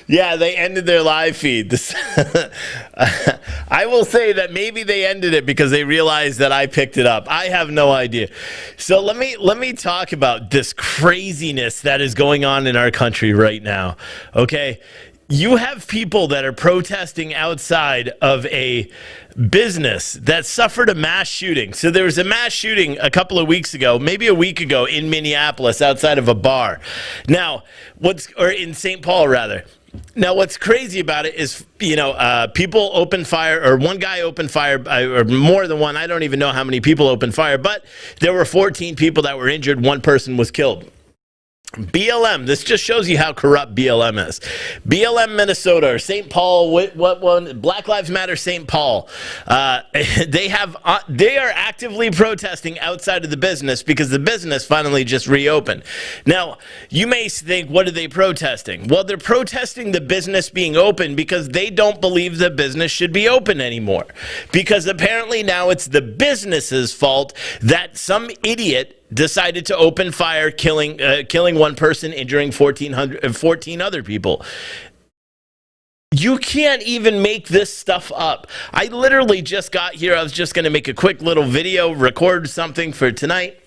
Yeah, they ended their live feed. I will say that maybe they ended it because they realized that I picked it up. I have no idea. So let me talk about this craziness that is going on in our country right now. Okay? You have people that are protesting outside of a business that suffered a mass shooting. So there was a mass shooting a couple of weeks ago, maybe a week ago, in Minneapolis outside of a bar. Now, or in St. Paul rather. Now, what's crazy about it is, people opened fire, or one guy opened fire, or more than one. I don't even know how many people opened fire, but there were 14 people that were injured. One person was killed. BLM, this just shows you how corrupt BLM is. BLM Minnesota, or St. Paul, what one? Black Lives Matter St. Paul. They are actively protesting outside of the business because the business finally just reopened. Now, you may think, what are they protesting? Well, they're protesting the business being open because they don't believe the business should be open anymore. Because apparently now it's the business's fault that some idiot decided to open fire, killing one person, injuring 14 other people. You can't even make this stuff up. I literally just got here. I was just going to make a quick little video, record something for tonight.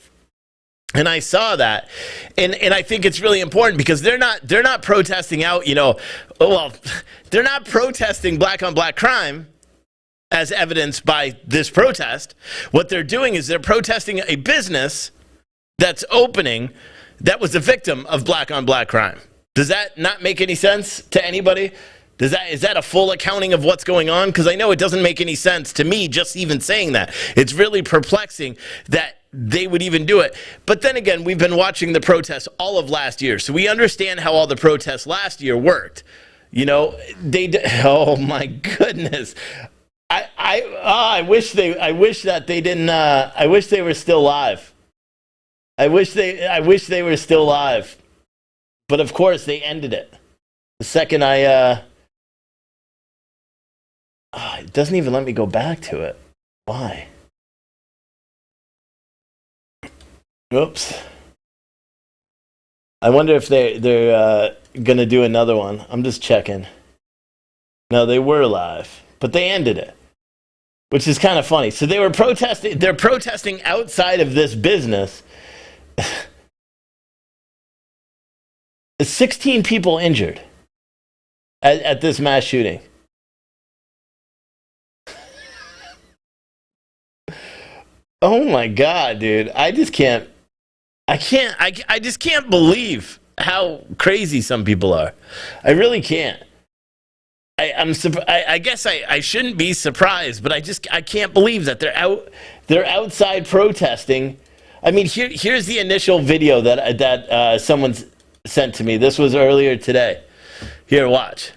And I saw that, and I think it's really important because they're not protesting out, they're not protesting black on black crime as evidenced by this protest. What they're doing is they're protesting a business that's opening that was a victim of black on black crime. Does that not make any sense to anybody? Is that a full accounting of what's going on? Because I know it doesn't make any sense to me just even saying that. It's really perplexing that they would even do it. But then again, we've been watching the protests all of last year, so we understand how all the protests last year worked. Oh my goodness. I wish that they didn't. I wish they were still live. I wish they were still live, but of course they ended it. The second it doesn't even let me go back to it. Why? Oops. I wonder if they're gonna do another one. I'm just checking. No, they were live, but they ended it, which is kind of funny. So they were protesting. They're protesting outside of this business. 16 people injured at this mass shooting. Oh my God, dude. I just can't believe how crazy some people are. I really can't. I guess I shouldn't be surprised, but I can't believe that they're outside protesting. I mean, here's the initial video that someone sent to me. This was earlier today. Here, watch.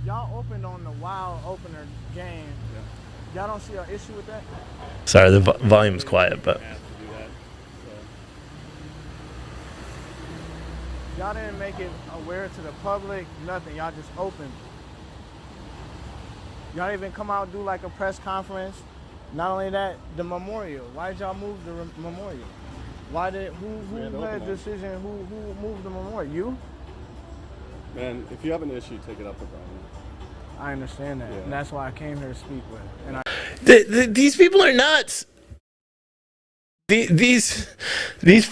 Y'all opened on the wild opener game. Y'all don't see an issue with that? Sorry, the volume's quiet, but y'all didn't make it aware to the public, nothing. Y'all just opened. Y'all didn't even come out and do like a press conference. Not only that, the memorial. Why did y'all move the memorial? Who made the decision? Who moved the memorial? You? Man, if you have an issue, take it up with them. I understand that, and that's why I came here to speak with. And these people are nuts. These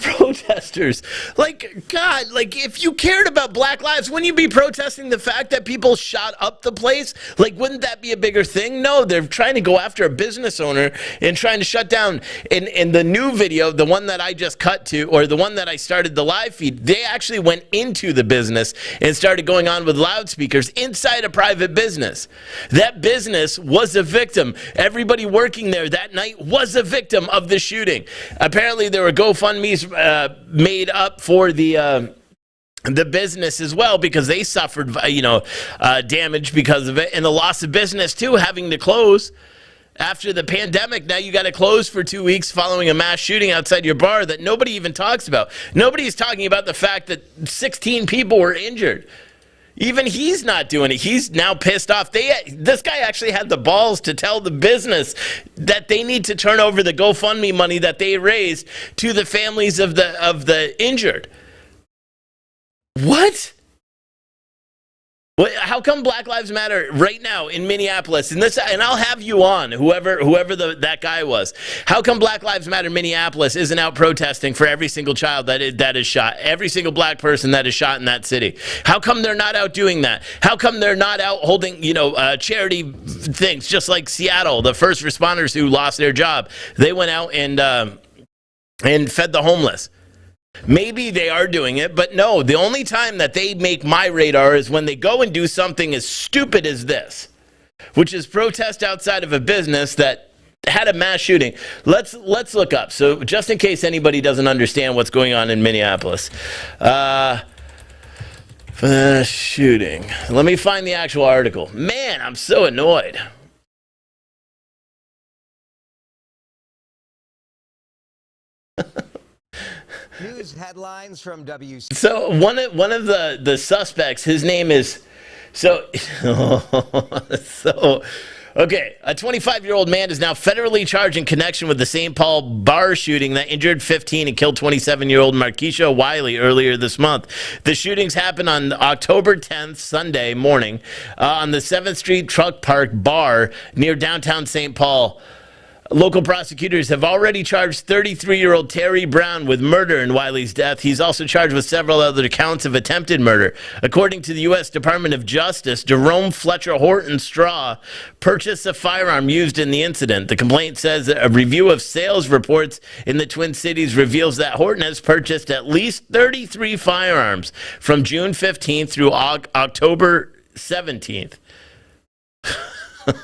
protesters, God, if you cared about Black lives, wouldn't you be protesting the fact that people shot up the place? Wouldn't that be a bigger thing? No, they're trying to go after a business owner and trying to shut down. In the new video, the one that I just cut to, or the one that I started the live feed, they actually went into the business and started going on with loudspeakers inside a private business. That business was a victim. Everybody working there that night was a victim of the shooting. Apparently, there were GoFundMes made up for the business as well because they suffered, damage because of it, and the loss of business too, having to close after the pandemic. Now you got to close for 2 weeks following a mass shooting outside your bar that nobody even talks about. Nobody's talking about the fact that 16 people were injured. Even he's not doing it. He's now pissed off. This guy actually had the balls to tell the business that they need to turn over the GoFundMe money that they raised to the families of the injured. What? How come Black Lives Matter right now in Minneapolis, and I'll have you on, whoever that guy was. How come Black Lives Matter Minneapolis isn't out protesting for every single child that is shot, every single black person that is shot in that city? How come they're not out doing that? How come they're not out holding, charity things, just like Seattle, the first responders who lost their job? They went out and fed the homeless. Maybe they are doing it, but no, the only time that they make my radar is when they go and do something as stupid as this, which is protest outside of a business that had a mass shooting. Let's look up. So just in case anybody doesn't understand what's going on in Minneapolis. Shooting. Let me find the actual article. Man, I'm so annoyed. News headlines from WC. So one of the suspects, his name is okay. A 25-year-old man is now federally charged in connection with the St. Paul bar shooting that injured 15 and killed 27-year-old Markeisha Wiley earlier this month. The shootings happened on October 10th, Sunday morning, on the 7th Street Truck Park bar near downtown St. Paul. Local prosecutors have already charged 33-year-old Terry Brown with murder in Wiley's death. He's also charged with several other counts of attempted murder. According to the U.S. Department of Justice, Jerome Fletcher Horton Straw purchased a firearm used in the incident. The complaint says that a review of sales reports in the Twin Cities reveals that Horton has purchased at least 33 firearms from June 15th through October 17th.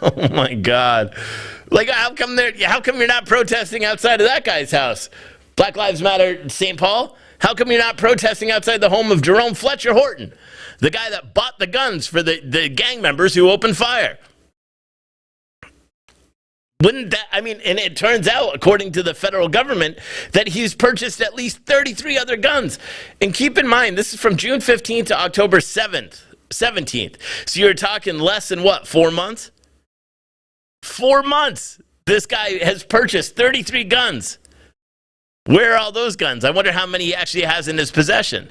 Oh my God. Like, how come you're not protesting outside of that guy's house? Black Lives Matter St. Paul? How come you're not protesting outside the home of Jerome Fletcher Horton, the guy that bought the guns for the gang members who opened fire? Wouldn't that, and it turns out, according to the federal government, that he's purchased at least 33 other guns. And keep in mind, this is from June 15th to October 17th. So you're talking less than 4 months? 4 months, this guy has purchased 33 guns. Where are all those guns? I wonder how many he actually has in his possession.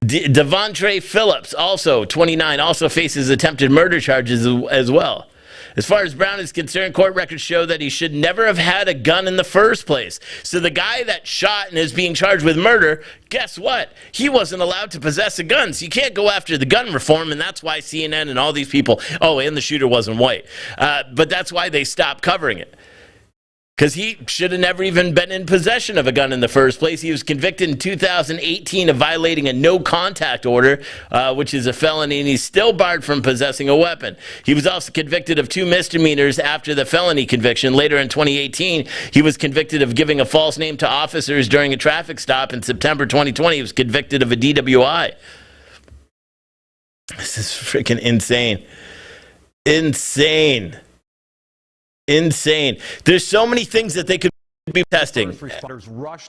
Devontre Phillips, also 29, also faces attempted murder charges as well. As far as Brown is concerned, court records show that he should never have had a gun in the first place. So the guy that shot and is being charged with murder, guess what? He wasn't allowed to possess a gun. So you can't go after the gun reform, and that's why CNN and all these people, and the shooter wasn't white. But that's why they stopped covering it. Because he should have never even been in possession of a gun in the first place. He was convicted in 2018 of violating a no-contact order, which is a felony, and he's still barred from possessing a weapon. He was also convicted of 2 misdemeanors after the felony conviction. Later in 2018, he was convicted of giving a false name to officers during a traffic stop. In September 2020, he was convicted of a DWI. This is freaking insane. Insane. There's so many things that they could be testing.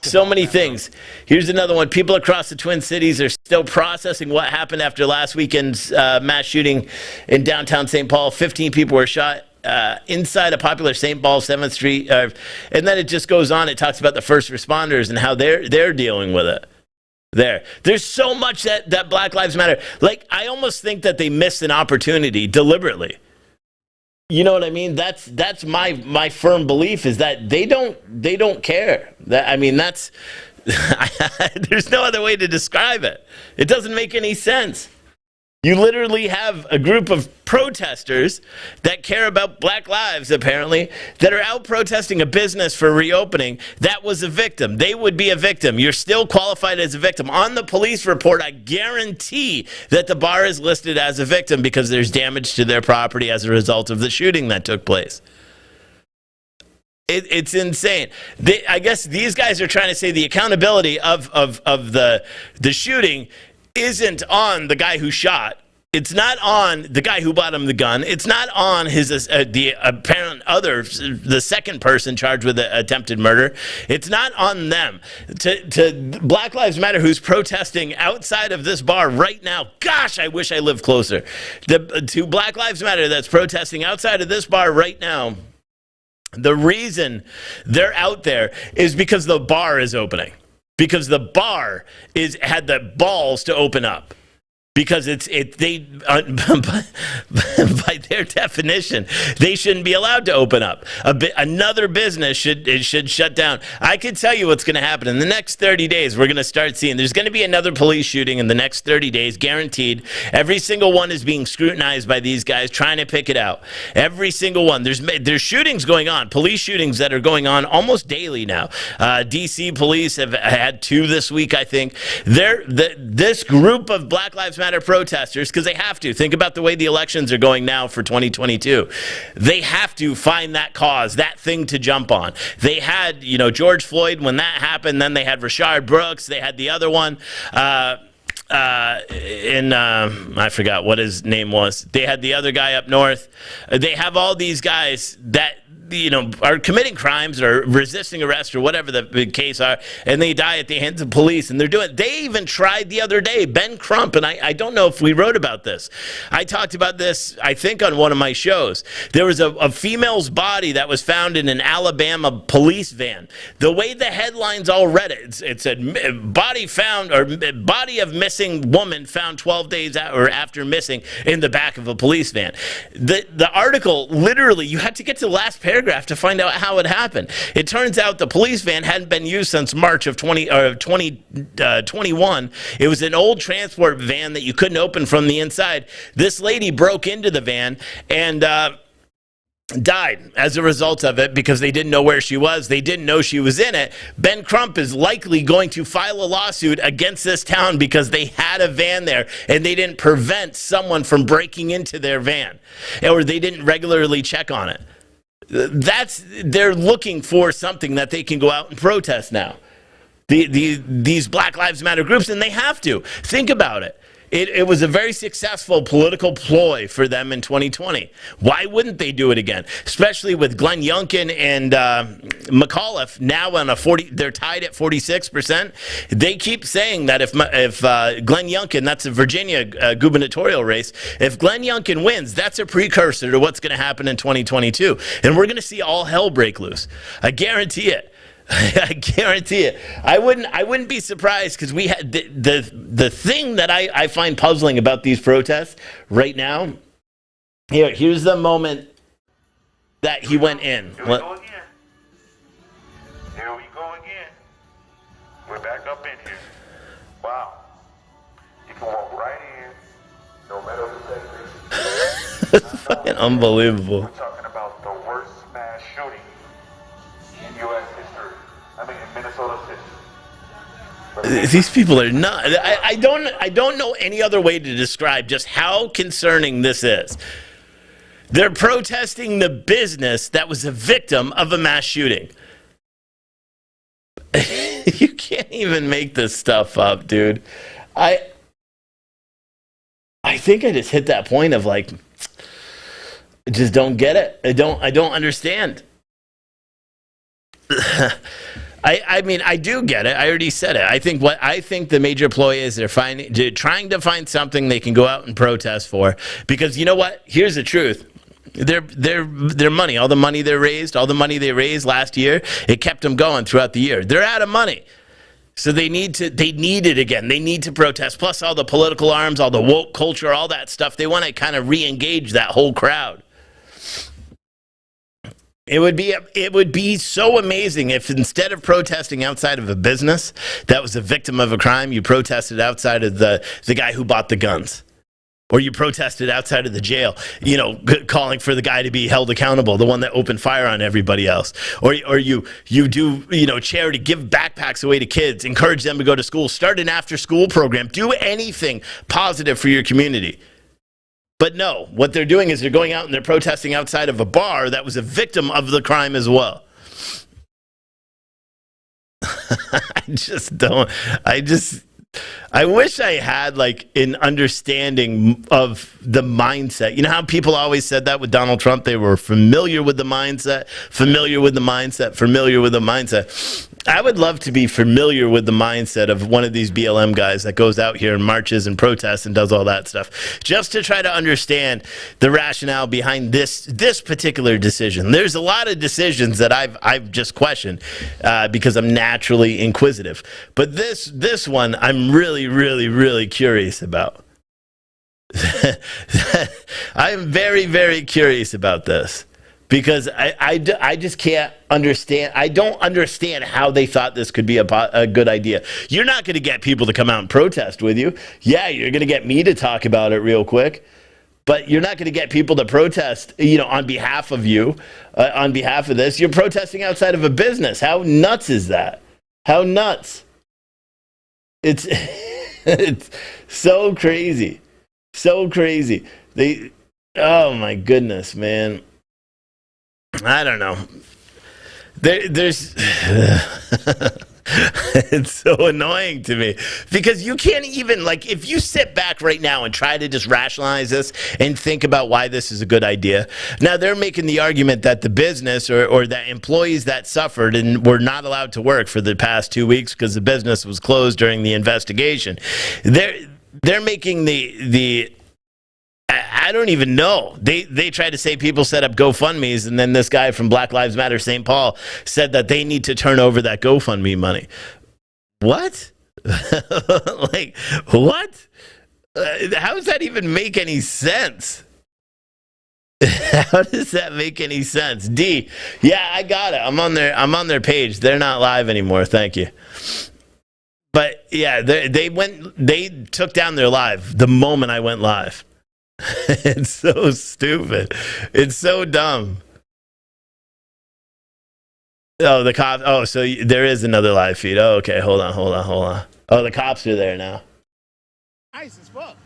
So many things. Here's another one. People across the Twin Cities are still processing what happened after last weekend's mass shooting in downtown St. Paul. 15 people were shot inside a popular St. Paul 7th Street. And then it just goes on. It talks about the first responders and how they're dealing with it. There's so much that Black Lives Matter. Like, I almost think that they missed an opportunity deliberately. You know what I mean? That's my firm belief, is that they don't care. That's there's no other way to describe it. It doesn't make any sense. You literally have a group of protesters that care about black lives, apparently, that are out protesting a business for reopening. That was a victim. They would be a victim. You're still qualified as a victim. On the police report, I guarantee that the bar is listed as a victim because there's damage to their property as a result of the shooting that took place. It's insane. I guess these guys are trying to say the accountability of the shooting isn't on the guy who shot. It's not on the guy who bought him the gun. It's not on the apparent the second person charged with attempted murder. It's not on them. To Black Lives Matter, who's protesting outside of this bar right now. Gosh, I wish I lived closer. To Black Lives Matter that's protesting outside of this bar right now. The reason they're out there is because the bar is opening. Because the bar had the balls to open up. Because by their definition, they shouldn't be allowed to open up. Another business should shut down. I can tell you what's going to happen in the next 30 days. We're going to start seeing there's going to be another police shooting in the next 30 days, guaranteed. Every single one is being scrutinized by these guys trying to pick it out. Every single one. There's shootings going on, police shootings that are going on almost daily now. DC police have had 2 this week, I think. This group of Black Lives Matter protesters, because they have to. Think about the way the elections are going now for 2022. They have to find that cause, that thing to jump on. They had, George Floyd when that happened. Then they had Rashard Brooks. They had the other one. I forgot what his name was. They had the other guy up north. They have all these guys that are committing crimes or resisting arrest or whatever the case are, and they die at the hands of police. And they even tried the other day, Ben Crump, and I don't know if we wrote about this. I talked about this, I think, on one of my shows. There was a female's body that was found in an Alabama police van. The way the headlines all read it, it said body found, or body of missing woman found 12 days after missing in the back of a police van. The article, literally, you had to get to the last paragraph to find out how it happened. It turns out the police van hadn't been used since March of 2021. It was an old transport van that you couldn't open from the inside. This lady broke into the van and died as a result of it because they didn't know where she was. They didn't know she was in it. Ben Crump is likely going to file a lawsuit against this town because they had a van there and they didn't prevent someone from breaking into their van, or they didn't regularly check on it. They're looking for something that they can go out and protest now. These Black Lives Matter groups, and they have to. Think about it. It was a very successful political ploy for them in 2020. Why wouldn't they do it again? Especially with Glenn Youngkin and McAuliffe now on they're tied at 46%. They keep saying that if Glenn Youngkin, that's a Virginia gubernatorial race, if Glenn Youngkin wins, that's a precursor to what's going to happen in 2022. And we're going to see all hell break loose. I guarantee it. I guarantee it. I wouldn't be surprised, because we had the thing that I find puzzling about these protests right now. Here's the moment that he went in. Here we go again. Here we go again. We're back up in here. Wow. You can walk right in, no metal detectors. It's fucking unbelievable. We're talking about the worst mass shooting in U.S. history. I mean, in Minnesota history. These people are not. I don't know any other way to describe just how concerning this is. They're protesting the business that was a victim of a mass shooting. You can't even make this stuff up, dude. I think I just hit that point of I just don't get it. I don't understand. I mean, I do get it. I already said it. I think the major ploy is they're trying to find something they can go out and protest for, because you know what? Here's the truth. Their money, all the money they raised last year, it kept them going throughout the year. They're out of money. So they need it again. They need to protest. Plus all the political arms, all the woke culture, all that stuff. They want to kind of re-engage that whole crowd. It would be so amazing if, instead of protesting outside of a business that was a victim of a crime, you protested outside of the guy who bought the guns. Or you protested outside of the jail, calling for the guy to be held accountable, the one that opened fire on everybody else. Or you do, charity, give backpacks away to kids, encourage them to go to school, start an after-school program, do anything positive for your community. But no, what they're doing is they're going out and they're protesting outside of a bar that was a victim of the crime as well. I wish I had like an understanding of the mindset. You know how people always said that with Donald Trump? They were familiar with the mindset, familiar with the mindset, familiar with the mindset. I would love to be familiar with the mindset of one of these BLM guys that goes out here and marches and protests and does all that stuff, just to try to understand the rationale behind this particular decision. There's a lot of decisions that I've just questioned because I'm naturally inquisitive, but this one I'm really curious about. I'm very curious about this. Because I just can't understand. I don't understand how they thought this could be a good idea. You're not going to get people to come out and protest with you. Yeah, you're going to get me to talk about it real quick. But you're not going to get people to protest, on behalf of you, on behalf of this. You're protesting outside of a business. How nuts is that? How nuts? It's it's so crazy. So crazy. Oh my goodness, man. I don't know. There's it's so annoying to me because you can't even, like, if you sit back right now and try to just rationalize this and think about why this is a good idea. Now they're making the argument that the business or that employees that suffered and were not allowed to work for the past 2 weeks because the business was closed during the investigation. They're making the I don't even know. They tried to say people set up GoFundMes, and then this guy from Black Lives Matter St. Paul said that they need to turn over that GoFundMe money. What? Like, what? How does that even make any sense? How does that make any sense? D, yeah, I got it. I'm on their page. They're not live anymore. Thank you. But yeah, they took down their live the moment I went live. It's so stupid. It's so dumb. Oh, the cops. Oh, so there is another live feed. Oh, okay. Hold on. Oh, the cops are there now. Nice as fuck.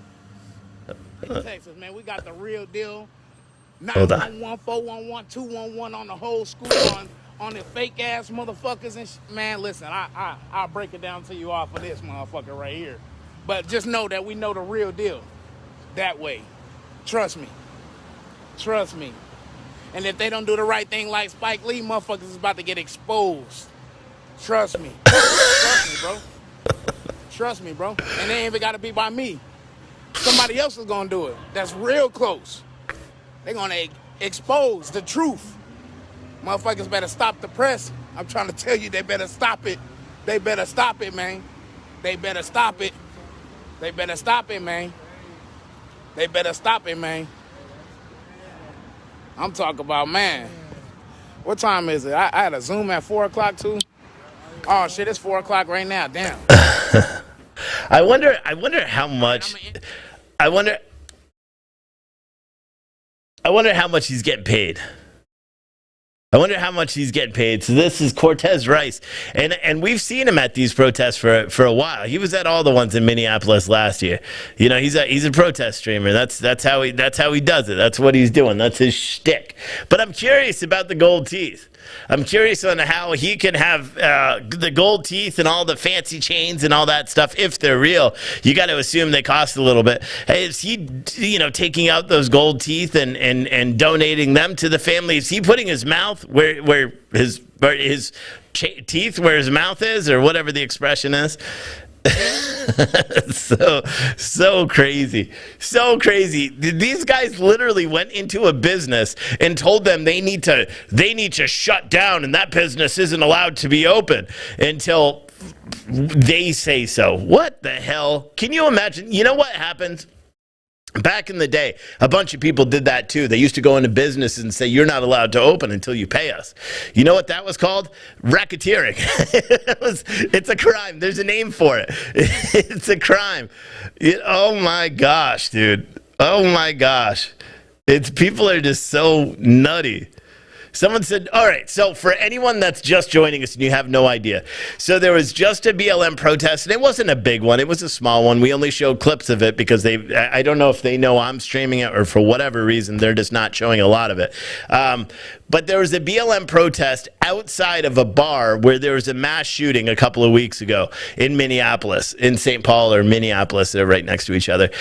In Texas, man, we got the real deal. Hold on. 911, 411, 211 on the whole school on the fake ass motherfuckers and man, listen, I'll break it down to you off of this motherfucker right here. But just know that we know the real deal. That way. Trust me. And if they don't do the right thing like Spike Lee, motherfuckers is about to get exposed. Trust me. Trust me, bro. And they ain't even got to be by me. Somebody else is going to do it. That's real close. They're going to expose the truth. Motherfuckers better stop the press. I'm trying to tell you, they better stop it. They better stop it, man. They better stop it, man. I'm talking about, man. What time is it? I had a Zoom at 4 o'clock too. Oh shit, it's 4 o'clock right now. Damn. I wonder how much. I wonder how much he's getting paid. So this is Cortez Rice, and we've seen him at these protests for a while. He was at all the ones in Minneapolis last year. He's a protest streamer. That's how he does it. That's what he's doing. That's his shtick. But I'm curious about the gold teeth. I'm curious on how he can have the gold teeth and all the fancy chains and all that stuff. If they're real, you got to assume they cost a little bit. Hey, is he, taking out those gold teeth and donating them to the family? Is he putting his mouth where his teeth where his mouth is, or whatever the expression is? so crazy. These guys literally went into a business and told them they need to shut down, and that business isn't allowed to be open until they say so. What the hell? Can you imagine? You know what happens? Back in the day, a bunch of people did that too. They used to go into business and say, you're not allowed to open until you pay us. You know what that was called? Racketeering. It's a crime. There's a name for it. It's a crime. Oh my gosh, dude. Oh my gosh. People are just so nutty. Someone said, all right, so for anyone that's just joining us and you have no idea, so there was just a BLM protest, and it wasn't a big one. It was a small one. We only showed clips of it because I don't know if they know I'm streaming it or for whatever reason, they're just not showing a lot of it. But there was a BLM protest outside of a bar where there was a mass shooting a couple of weeks ago in Minneapolis, in St. Paul or Minneapolis. They're right next to each other.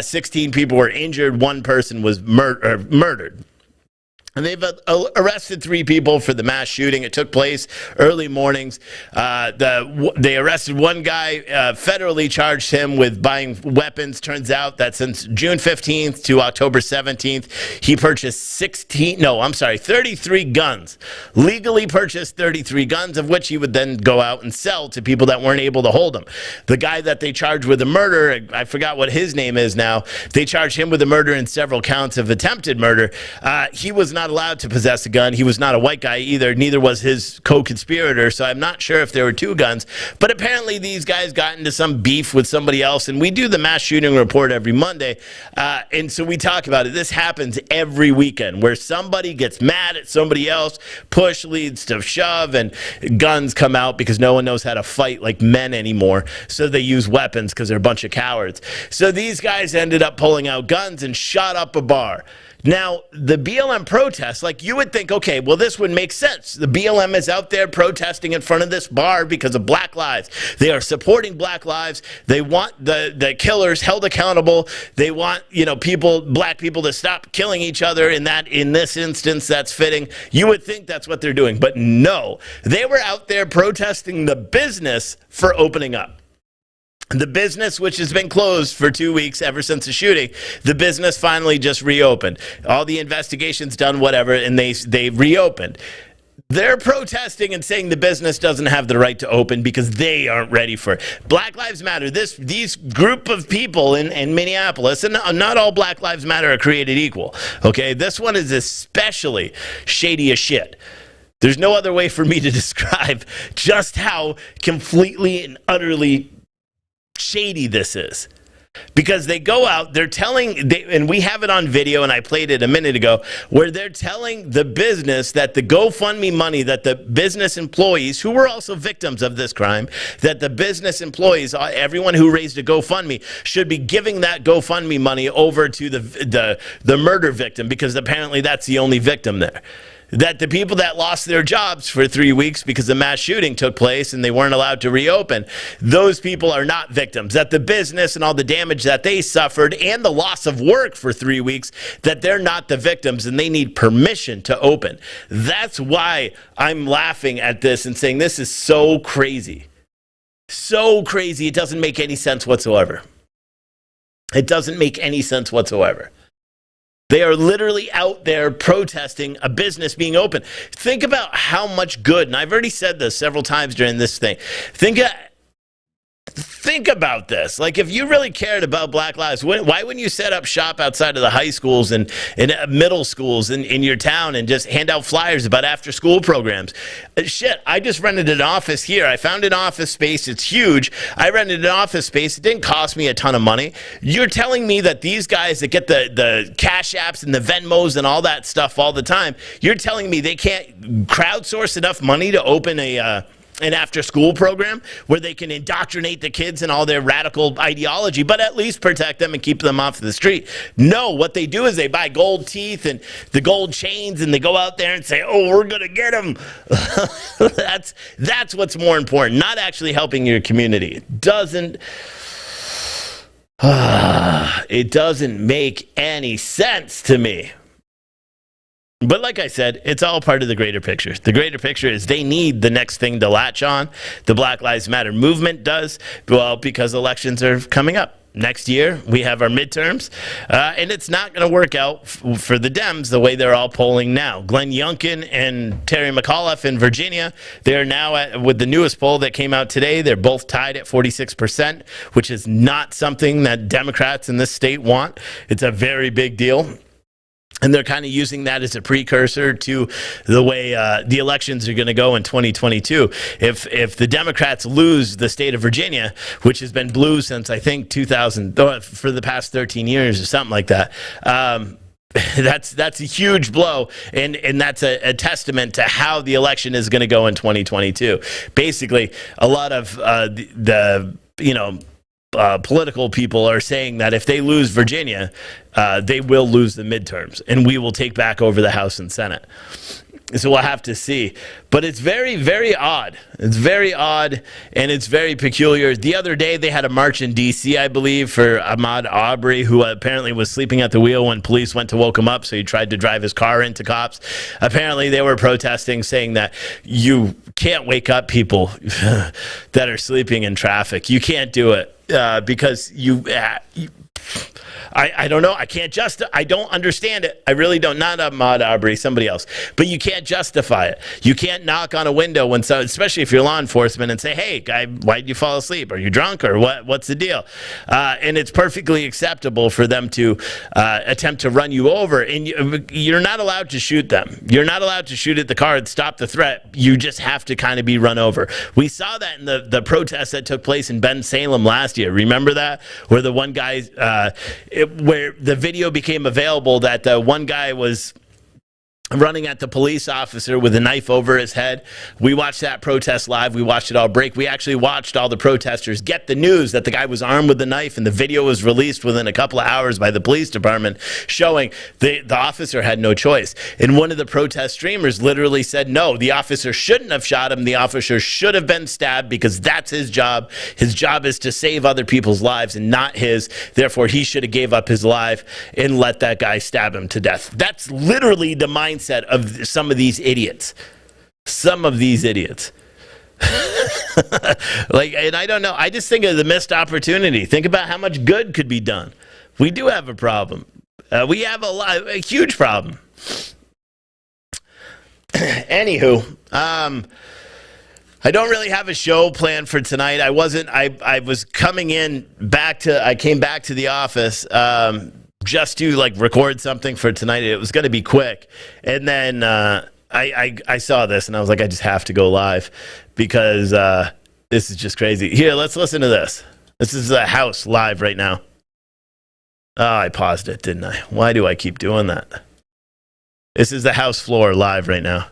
16 people were injured. One person was murdered. And they've arrested 3 people for the mass shooting. It took place early mornings. They arrested one guy, federally charged him with buying weapons. Turns out that since June 15th to October 17th, he purchased 33 guns. Legally purchased 33 guns, of which he would then go out and sell to people that weren't able to hold them. The guy that they charged with a murder, I forgot what his name is now, they charged him with a murder and several counts of attempted murder. He was not allowed to possess a gun. He was not a white guy either. Neither was his co-conspirator. So I'm not sure if there were 2 guns. But apparently these guys got into some beef with somebody else. And we do the mass shooting report every Monday. And so we talk about it. This happens every weekend where somebody gets mad at somebody else. Push leads to shove and guns come out because no one knows how to fight like men anymore. So they use weapons because they're a bunch of cowards. So these guys ended up pulling out guns and shot up a bar. Now, the BLM protests, like you would think, okay, well, this would make sense. The BLM is out there protesting in front of this bar because of Black lives. They are supporting Black lives. They want the killers held accountable. They want, black people to stop killing each other. In this instance, that's fitting. You would think that's what they're doing. But no, they were out there protesting the business for opening up. The business, which has been closed for 2 weeks ever since the shooting, the business finally just reopened. All the investigations done, whatever, and they reopened. They're protesting and saying the business doesn't have the right to open because they aren't ready for it. Black Lives Matter. These group of people in Minneapolis, and not all Black Lives Matter are created equal. Okay, this one is especially shady as shit. There's no other way for me to describe just how completely and utterly shady this is, because they go out, and we have it on video, and I played it a minute ago, where they're telling the business that the GoFundMe money that the business employees, who were also victims of this crime, that the business employees, everyone who raised a GoFundMe, should be giving that GoFundMe money over to the murder victim, because apparently that's the only victim there. That the people that lost their jobs for 3 weeks because the mass shooting took place and they weren't allowed to reopen, those people are not victims. That the business and all the damage that they suffered and the loss of work for 3 weeks, that they're not the victims and they need permission to open. That's why I'm laughing at this and saying this is so crazy. So crazy, it doesn't make any sense whatsoever. It doesn't make any sense whatsoever. They are literally out there protesting a business being open. Think about how much good, and I've already said this several times during this thing. Think about this. Like, if you really cared about Black lives, why wouldn't you set up shop outside of the high schools and middle schools in your town and just hand out flyers about after school programs? Shit, I just rented an office here. I found an office space. It's huge. I rented an office space. It didn't cost me a ton of money. You're telling me that these guys that get the Cash Apps and the Venmos and all that stuff all the time, you're telling me they can't crowdsource enough money to open an after-school program where they can indoctrinate the kids in all their radical ideology, but at least protect them and keep them off the street? No, what they do is they buy gold teeth and the gold chains, and they go out there and say, oh, we're going to get them. That's what's more important, not actually helping your community. It doesn't make any sense to me. But like I said, it's all part of the greater picture. The greater picture is they need the next thing to latch on. The Black Lives Matter movement does, well, because elections are coming up. Next year, we have our midterms, and it's not going to work out for the Dems the way they're all polling now. Glenn Youngkin and Terry McAuliffe in Virginia, they're now with the newest poll that came out today, they're both tied at 46%, which is not something that Democrats in this state want. It's a very big deal. And they're kind of using that as a precursor to the way the elections are going to go in 2022. If the Democrats lose the state of Virginia, which has been blue since, I think, 2000, for the past 13 years or something like that, That's a huge blow, and that's a testament to how the election is going to go in 2022. Basically, a lot of the political people are saying that if they lose Virginia, they will lose the midterms, and we will take back over the House and Senate. So we'll have to see. But it's very, very odd. It's very odd, and it's very peculiar. The other day, they had a march in D.C., I believe, for Ahmaud Arbery, who apparently was sleeping at the wheel when police went to woke him up, so he tried to drive his car into cops. Apparently, they were protesting, saying that you can't wake up people that are sleeping in traffic. You can't do it because I don't know. I can't I don't understand it. I really don't. Not Ahmaud Arbery, somebody else. But you can't justify it. You can't knock on a window when especially if you're law enforcement, and say, "Hey, guy, why did you fall asleep? Are you drunk or what? What's the deal?" And it's perfectly acceptable for them to attempt to run you over, and you're not allowed to shoot them. You're not allowed to shoot at the car and stop the threat. You just have to kind of be run over. We saw that in the protest that took place in Bensalem last year. Remember that, where the one guy. Where the video became available that one guy was running at the police officer with a knife over his head. We watched that protest live. We watched it all break. We actually watched all the protesters get the news that the guy was armed with a knife, and the video was released within a couple of hours by the police department showing the officer had no choice. And one of the protest streamers literally said, no, the officer shouldn't have shot him. The officer should have been stabbed because that's his job. His job is to save other people's lives and not his. Therefore, he should have gave up his life and let that guy stab him to death. That's literally the mindset of some of these idiots. And I don't know. I just think of the missed opportunity. Think about how much good could be done. We do have a problem. We have a huge problem. Anywho, I don't really have a show planned for tonight. I was coming back to the office, just to record something for tonight. It was going to be quick. And then I saw this and I was like, I just have to go live because this is just crazy. Here, let's listen to this. This is the House live right now. Oh, I paused it, didn't I? Why do I keep doing that? This is the House floor live right now.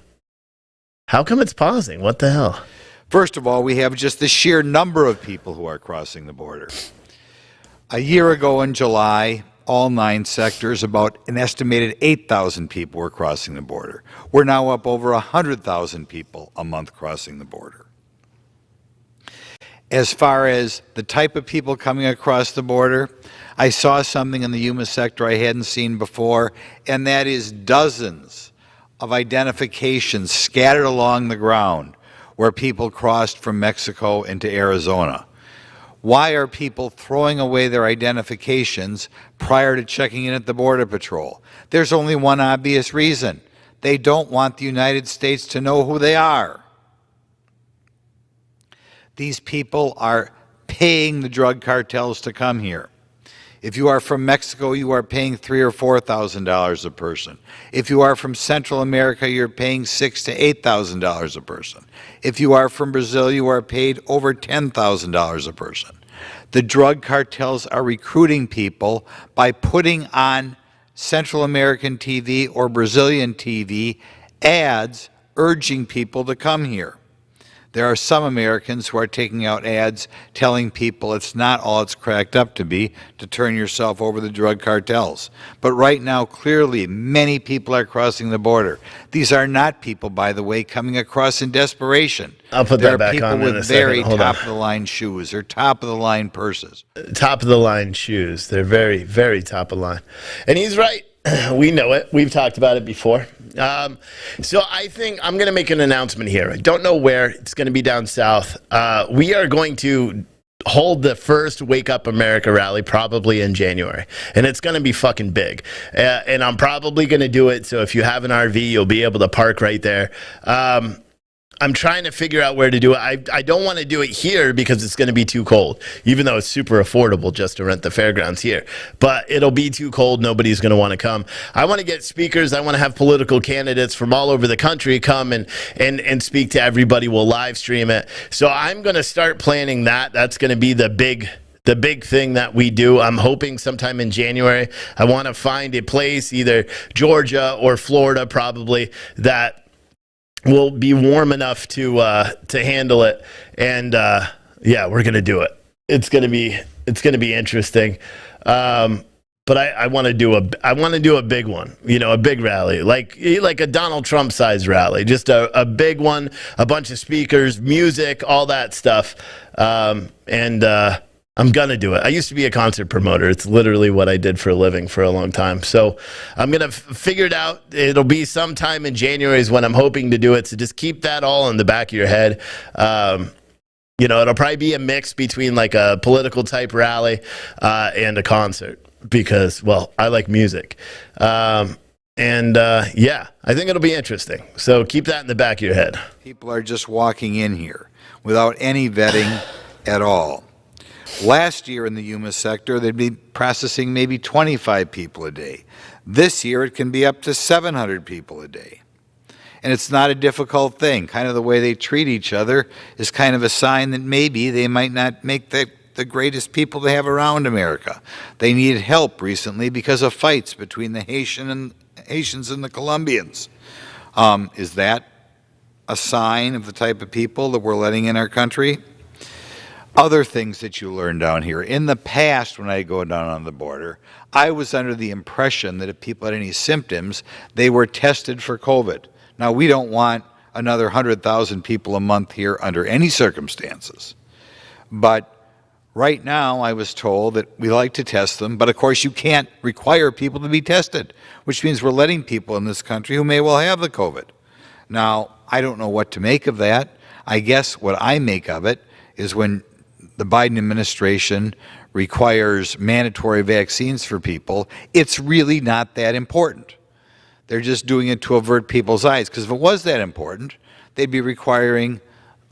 How come it's pausing? What the hell? First of all, we have just the sheer number of people who are crossing the border. A year ago in July, all 9 sectors, about an estimated 8,000 people were crossing the border. We're now up over 100,000 people a month crossing the border. As far as the type of people coming across the border, I saw something in the Yuma sector I hadn't seen before, and that is dozens of identifications scattered along the ground where people crossed from Mexico into Arizona. Why are people throwing away their identifications prior to checking in at the Border Patrol? There's only one obvious reason. They don't want the United States to know who they are. These people are paying the drug cartels to come here. If you are from Mexico, you are paying $3,000 or $4,000 a person. If you are from Central America, you're paying $6,000 to $8,000 a person. If you are from Brazil, you are paid over $10,000 a person. The drug cartels are recruiting people by putting on Central American TV or Brazilian TV ads urging people to come here. There are some Americans who are taking out ads telling people it's not all it's cracked up to be to turn yourself over to the drug cartels. But right now, clearly, many people are crossing the border. These are not people, by the way, coming across in desperation. I'll put that back on in a second. There are people with very top-of-the-line shoes or top-of-the-line purses. Top-of-the-line shoes. They're very, very top-of-the-line. And he's right. We know it. We've talked about it before. So I think I'm going to make an announcement here. I don't know where. It's going to be down south. We are going to hold the first Wake Up America rally probably in January. And it's going to be fucking big. And I'm probably going to do it. So if you have an RV, you'll be able to park right there. I'm trying to figure out where to do it. I don't want to do it here because it's going to be too cold, even though it's super affordable just to rent the fairgrounds here. But it'll be too cold. Nobody's going to want to come. I want to get speakers. I want to have political candidates from all over the country come and speak to everybody. We'll live stream it. So I'm going to start planning that. That's going to be the big the big thing that we do. I'm hoping sometime in January, I want to find a place, either Georgia or Florida probably, that will be warm enough to handle it. And yeah, we're going to do it. It's going to be interesting. But I want to do a big one, a big rally, like a Donald Trump size rally, just a big one, a bunch of speakers, music, all that stuff. And I'm going to do it. I used to be a concert promoter. It's literally what I did for a living for a long time. So I'm going to figure it out. It'll be sometime in January is when I'm hoping to do it. So just keep that all in the back of your head. It'll probably be a mix between like a political type rally and a concert. Because, well, I like music. Yeah, I think it'll be interesting. So keep that in the back of your head. People are just walking in here without any vetting at all. Last year in the Yuma sector, they'd be processing maybe 25 people a day. This year, it can be up to 700 people a day. And it's not a difficult thing. Kind of the way they treat each other is kind of a sign that maybe they might not make the greatest people they have around America. They needed help recently because of fights between the Haitians and the Colombians. Is that a sign of the type of people that we're letting in our country? Other things that you learn down here. In the past, when I go down on the border, I was under the impression that if people had any symptoms, they were tested for COVID. Now, we don't want another 100,000 people a month here under any circumstances. But right now, I was told that we like to test them, but of course you can't require people to be tested, which means we're letting people in this country who may well have the COVID. Now, I don't know what to make of that. I guess what I make of it is when the Biden administration requires mandatory vaccines for people, it's really not that important. They're just doing it to avert people's eyes, because if it was that important, they'd be requiring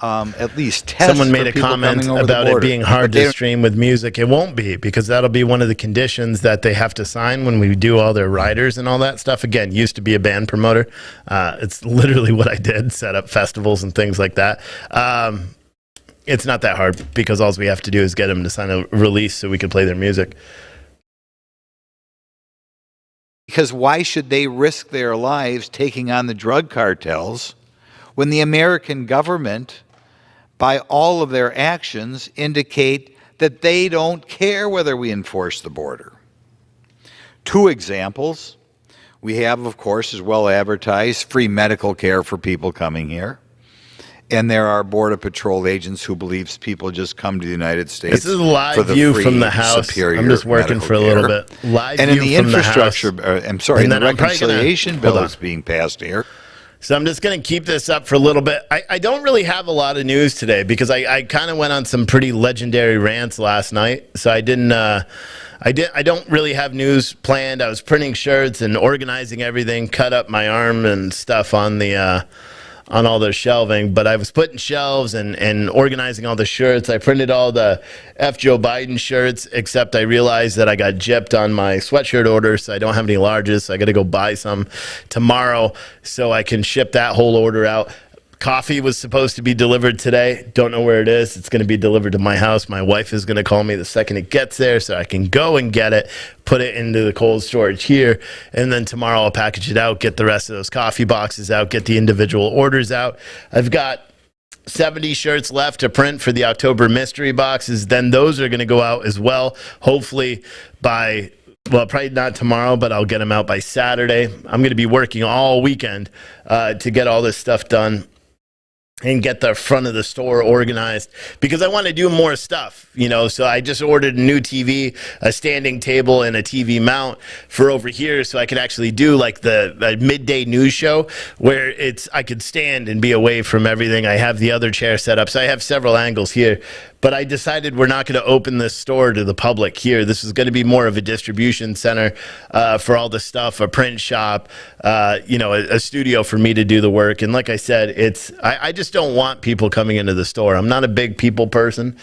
at least tests. Someone made for a people comment coming over about the it border. being hard to stream with music. It won't be, because that'll be one of the conditions that they have to sign when we do all their riders and all that stuff. Again, used to be a band promoter. It's literally what I did, set up festivals and things like that. It's not that hard, because all we have to do is get them to sign a release so we can play their music. Because why should they risk their lives taking on the drug cartels when the American government, by all of their actions, indicate that they don't care whether we enforce the border? Two examples. We have, of course, as well advertised, free medical care for people coming here. And there are Border Patrol agents who believes people just come to the United States. This is a live for the view free, from the House. superior I'm just working for a little bit. Live and view in the from infrastructure, the House. I'm sorry, And in the then I'm probably reconciliation bill that's being passed here. So I'm just going to keep this up for a little bit. I don't really have a lot of news today, because I kind of went on some pretty legendary rants last night. So I don't really have news planned. I was printing shirts and organizing everything, cut up my arm and stuff on the on all the shelving, but I was putting shelves and organizing all the shirts. I printed all the F. Joe Biden shirts, except I realized that I got gypped on my sweatshirt order, so I don't have any larges, so I got to go buy some tomorrow so I can ship that whole order out. Coffee was supposed to be delivered today. Don't know where it is. It's going to be delivered to my house. My wife is going to call me the second it gets there so I can go and get it, put it into the cold storage here, and then tomorrow I'll package it out, get the rest of those coffee boxes out, get the individual orders out. I've got 70 shirts left to print for the October mystery boxes. Then those are going to go out as well, hopefully by... Well, probably not tomorrow, but I'll get them out by Saturday. I'm going to be working all weekend to get all this stuff done and get the front of the store organized, because I want to do more stuff, so I just ordered a new TV, a standing table, and a TV mount for over here, so I could actually do like the midday news show where I could stand and be away from everything. I have the other chair set up, so I have several angles here, but I decided we're not going to open this store to the public here. This is going to be more of a distribution center for all the stuff, a print shop, a studio for me to do the work. And like I said, I just don't want people coming into the store. I'm not a big people person.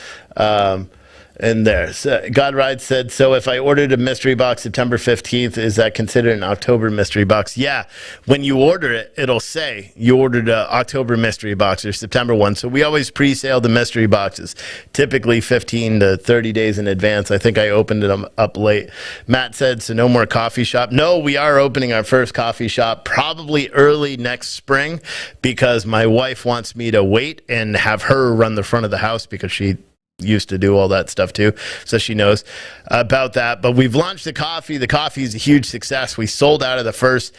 in there. So Godride said, so if I ordered a mystery box September 15th, is that considered an October mystery box? Yeah. When you order it, it'll say you ordered an October mystery box or September one. So we always pre-sale the mystery boxes, typically 15 to 30 days in advance. I think I opened them up late. Matt said, so no more coffee shop. No, we are opening our first coffee shop probably early next spring because my wife wants me to wait and have her run the front of the house because she used to do all that stuff too, so she knows about that. But we've launched the coffee. The coffee is a huge success. We sold out of the first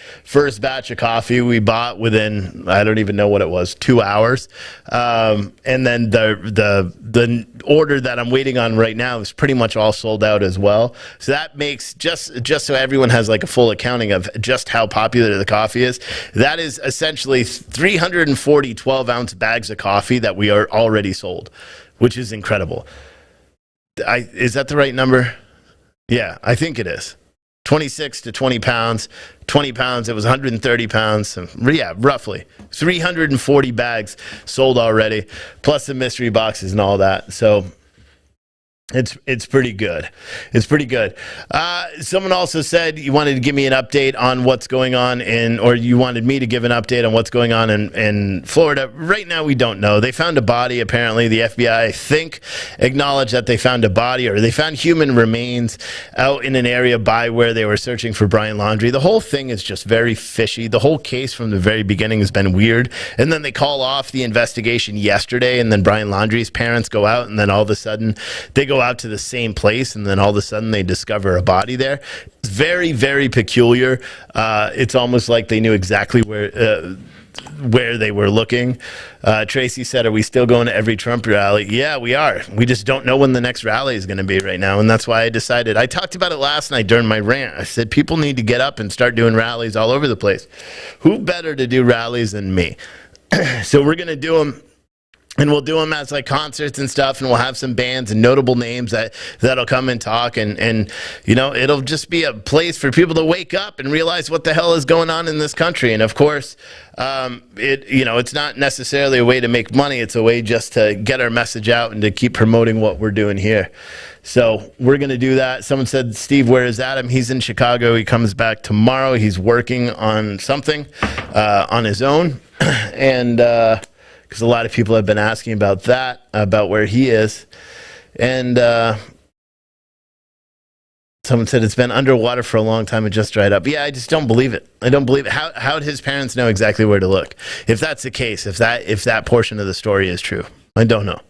batch of coffee we bought within, I don't even know what it was, 2 hours. And then the order that I'm waiting on right now is pretty much all sold out as well. So that makes, just so everyone has like a full accounting of just how popular the coffee is, that is essentially 340 12-ounce bags of coffee that we are already sold, which is incredible. Is that the right number? Yeah, I think it is. 26 to 20 pounds. 20 pounds, it was 130 pounds. So, yeah, roughly. 340 bags sold already, plus the mystery boxes and all that. So it's pretty good. It's pretty good. Someone also said you wanted to give me an update on what's going on or you wanted me to give an update on what's going on in Florida. Right now, we don't know. They found a body, apparently. The FBI, I think, acknowledged that they found a body, or they found human remains out in an area by where they were searching for Brian Laundrie. The whole thing is just very fishy. The whole case from the very beginning has been weird. And then they call off the investigation yesterday, and then Brian Laundrie's parents go out, and then all of a sudden they go out to the same place, and then all of a sudden they discover a body there. It's very, very peculiar. It's almost like they knew exactly where they were looking. Tracy said, are we still going to every Trump rally? Yeah, we are. We just don't know when the next rally is going to be right now, and that's why I decided. I talked about it last night during my rant. I said people need to get up and start doing rallies all over the place. Who better to do rallies than me? So we're going to do them. And we'll do them as like concerts and stuff, and we'll have some bands and notable names that'll come and talk, and you know, it'll just be a place for people to wake up and realize what the hell is going on in this country. And of course, it's not necessarily a way to make money. It's a way just to get our message out and to keep promoting what we're doing here. So we're going to do that. Someone said, Steve, where is Adam? He's in Chicago. He comes back tomorrow. He's working on something on his own, and because a lot of people have been asking about that, about where he is. And someone said it's been underwater for a long time. It just dried up. Yeah, I just don't believe it. I don't believe it. How did his parents know exactly where to look? If that's the case, if that portion of the story is true, I don't know.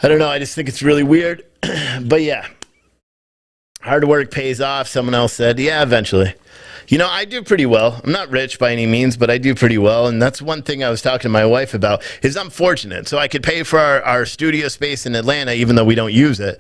I don't know. I just think it's really weird. But yeah, hard work pays off. Someone else said, yeah, eventually. You know, I do pretty well. I'm not rich by any means, but I do pretty well. And that's one thing I was talking to my wife about, is I'm fortunate. So I could pay for our studio space in Atlanta, even though we don't use it.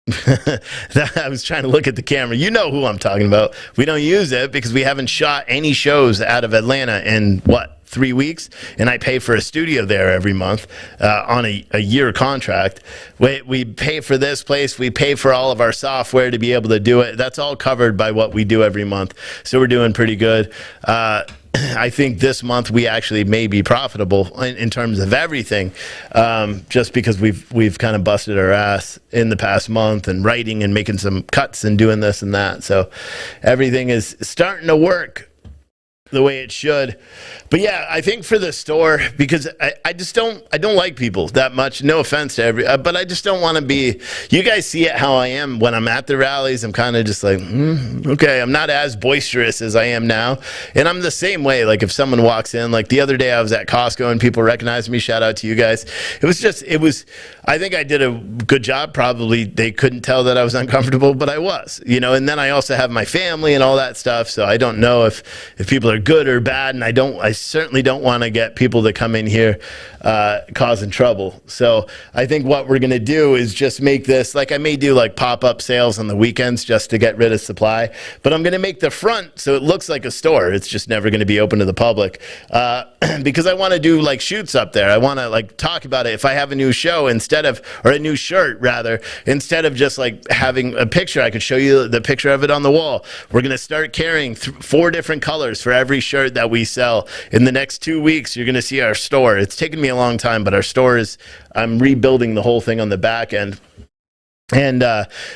I was trying to look at the camera. You know who I'm talking about. We don't use it because we haven't shot any shows out of Atlanta in, 3 weeks, and I pay for a studio there every month on a year contract. We pay for this place. We pay for all of our software to be able to do it. That's all covered by what we do every month. So we're doing pretty good. I think this month we actually may be profitable in terms of everything, just because we've kind of busted our ass in the past month and writing and making some cuts and doing this and that. So everything is starting to work the way it should. But yeah, I think for the store, because I don't like people that much. No offense to but I just don't want to be. You guys see it how I am when I'm at the rallies. I'm kind of just like, okay, I'm not as boisterous as I am now, and I'm the same way. Like if someone walks in, like the other day I was at Costco and people recognized me. Shout out to you guys. It was. I think I did a good job. Probably they couldn't tell that I was uncomfortable, but I was. And then I also have my family and all that stuff. So I don't know if people are good or bad, and I certainly don't want to get people that come in here causing trouble. So I think what we're going to do is just make this, like I may do like pop-up sales on the weekends just to get rid of supply, but I'm going to make the front so it looks like a store. It's just never going to be open to the public because I want to do like shoots up there. I want to like talk about it. If I have a new show or a new shirt rather, instead of just like having a picture, I could show you the picture of it on the wall. We're going to start carrying 4 different colors for every every shirt that we sell. In the next 2 weeks, you're going to see our store. It's taken me a long time, but our store is, I'm rebuilding the whole thing on the back end. And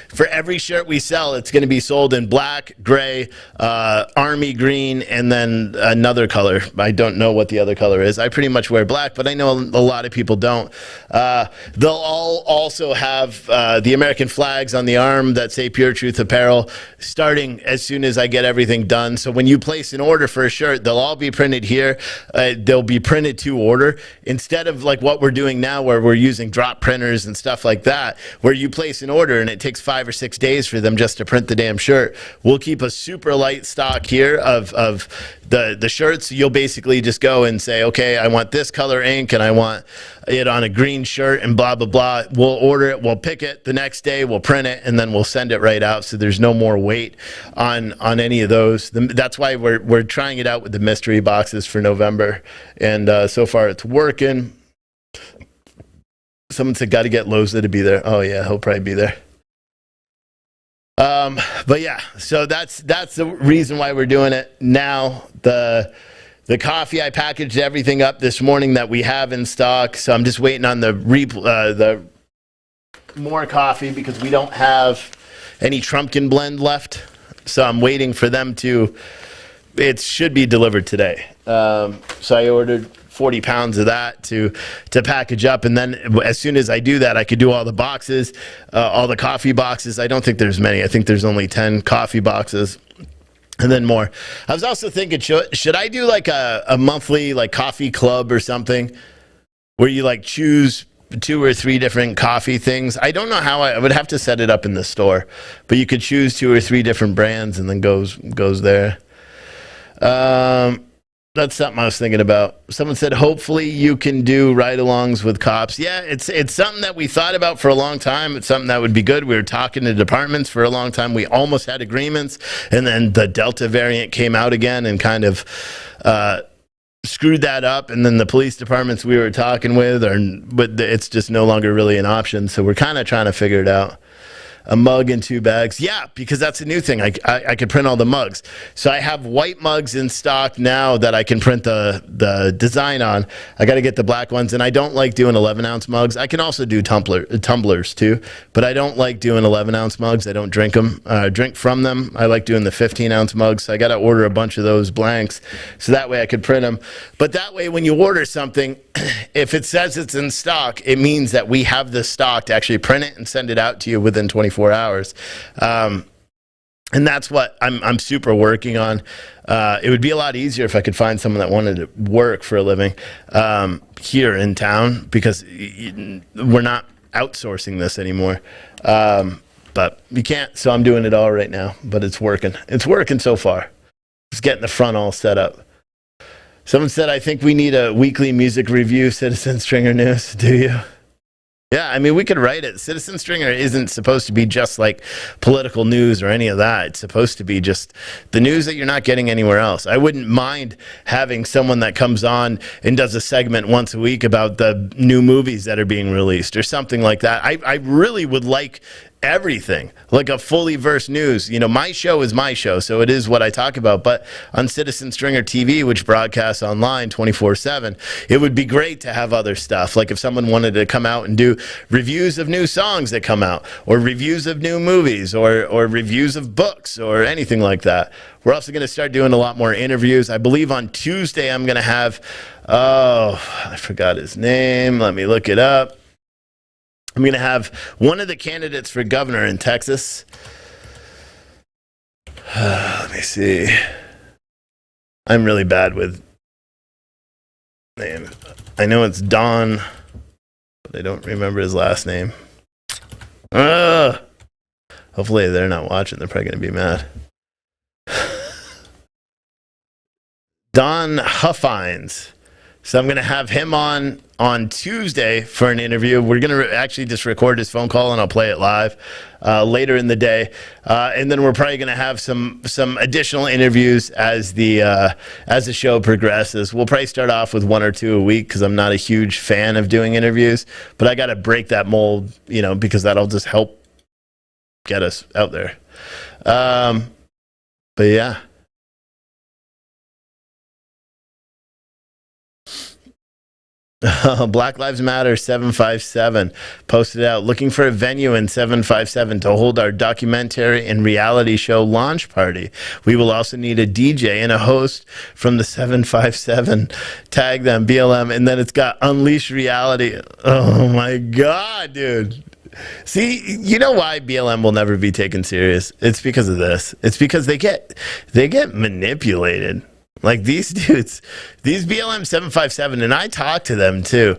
for every shirt we sell, it's going to be sold in black, gray, army green, and then another color. I don't know what the other color is. I pretty much wear black, but I know a lot of people don't. They'll all also have the American flags on the arm that say Pure Truth Apparel, starting as soon as I get everything done. So when you place an order for a shirt, they'll all be printed here. They'll be printed to order, instead of like what we're doing now, where we're using drop printers and stuff like that, where you place an order and it takes 5 or 6 days for them just to print the damn shirt. We'll keep a super light stock here of the shirts. You'll basically just go and say, okay, I want this color ink and I want it on a green shirt and blah, blah, blah. We'll order it, we'll pick it the next day, we'll print it, and then we'll send it right out. So there's no more weight on any of those. That's why we're trying it out with the mystery boxes for November. And so far it's working. Someone said, got to get Loza to be there. Oh yeah, he'll probably be there. But yeah, so that's the reason why we're doing it now. The coffee, I packaged everything up this morning that we have in stock. So I'm just waiting on the more coffee, because we don't have any Trumpkin blend left. So I'm waiting for them to, it should be delivered today. So I ordered 40 pounds of that to package up, and then as soon as I do that, I could do all the boxes, all the coffee boxes. I don't think there's many. I think there's only 10 coffee boxes, and then more. I was also thinking, should I do like a monthly like coffee club or something, where you like choose 2 or 3 different coffee things? I don't know how. I would have to set it up in the store, but you could choose 2 or 3 different brands and then goes there. That's something I was thinking about. Someone said, hopefully you can do ride-alongs with cops. Yeah, it's something that we thought about for a long time. It's something that would be good. We were talking to departments for a long time. We almost had agreements, and then the Delta variant came out again and kind of screwed that up. And then the police departments we were talking with, but it's just no longer really an option. So we're kind of trying to figure it out. A mug and 2 bags. Yeah, because that's a new thing. I could print all the mugs. So I have white mugs in stock now that I can print the design on. I got to get the black ones, and I don't like doing 11-ounce mugs. I can also do tumblers too, but I don't like doing 11-ounce mugs. I don't drink from them. I like doing the 15-ounce mugs. So I got to order a bunch of those blanks, so that way I could print them. But that way, when you order something, if it says it's in stock, it means that we have the stock to actually print it and send it out to you within 24 hours. And that's what I'm super working on. It would be a lot easier if I could find someone that wanted to work for a living here in town, because we're not outsourcing this anymore. But you can't, so I'm doing it all right now, but it's working. It's working so far. Just getting the front all set up. Someone said, I think we need a weekly music review, Citizen Stringer News. Do you? Yeah, I mean, we could write it. Citizen Stringer isn't supposed to be just like political news or any of that. It's supposed to be just the news that you're not getting anywhere else. I wouldn't mind having someone that comes on and does a segment once a week about the new movies that are being released or something like that. I really would like everything, like a fully versed news. You know, my show is my show, so it is what I talk about. But on Citizen Stringer TV, which broadcasts online 24/7, it would be great to have other stuff. Like if someone wanted to come out and do reviews of new songs that come out, or reviews of new movies, or reviews of books, or anything like that. We're also going to start doing a lot more interviews. I believe on Tuesday I'm going to have, I forgot his name. Let me look it up. I'm going to have one of the candidates for governor in Texas. Let me see. I'm really bad with name. I know it's Don, but I don't remember his last name. Hopefully they're not watching. They're probably going to be mad. Don Huffines. So I'm going to have him on Tuesday for an interview. We're going to actually just record his phone call, and I'll play it live later in the day. And then we're probably going to have some additional interviews as the show progresses. We'll probably start off with 1 or 2 a week, because I'm not a huge fan of doing interviews. But I got to break that mold, you know, because that'll just help get us out there. But yeah. Black Lives Matter 757 posted out looking for a venue in 757 to hold our documentary and reality show launch party. We will also need a DJ and a host from the 757. Tag them BLM, and then it's got Unleash Reality. Oh my God, dude. See, you know why BLM will never be taken serious? It's because of this. It's because they get manipulated. Like these dudes, these BLM 757, and I talk to them too,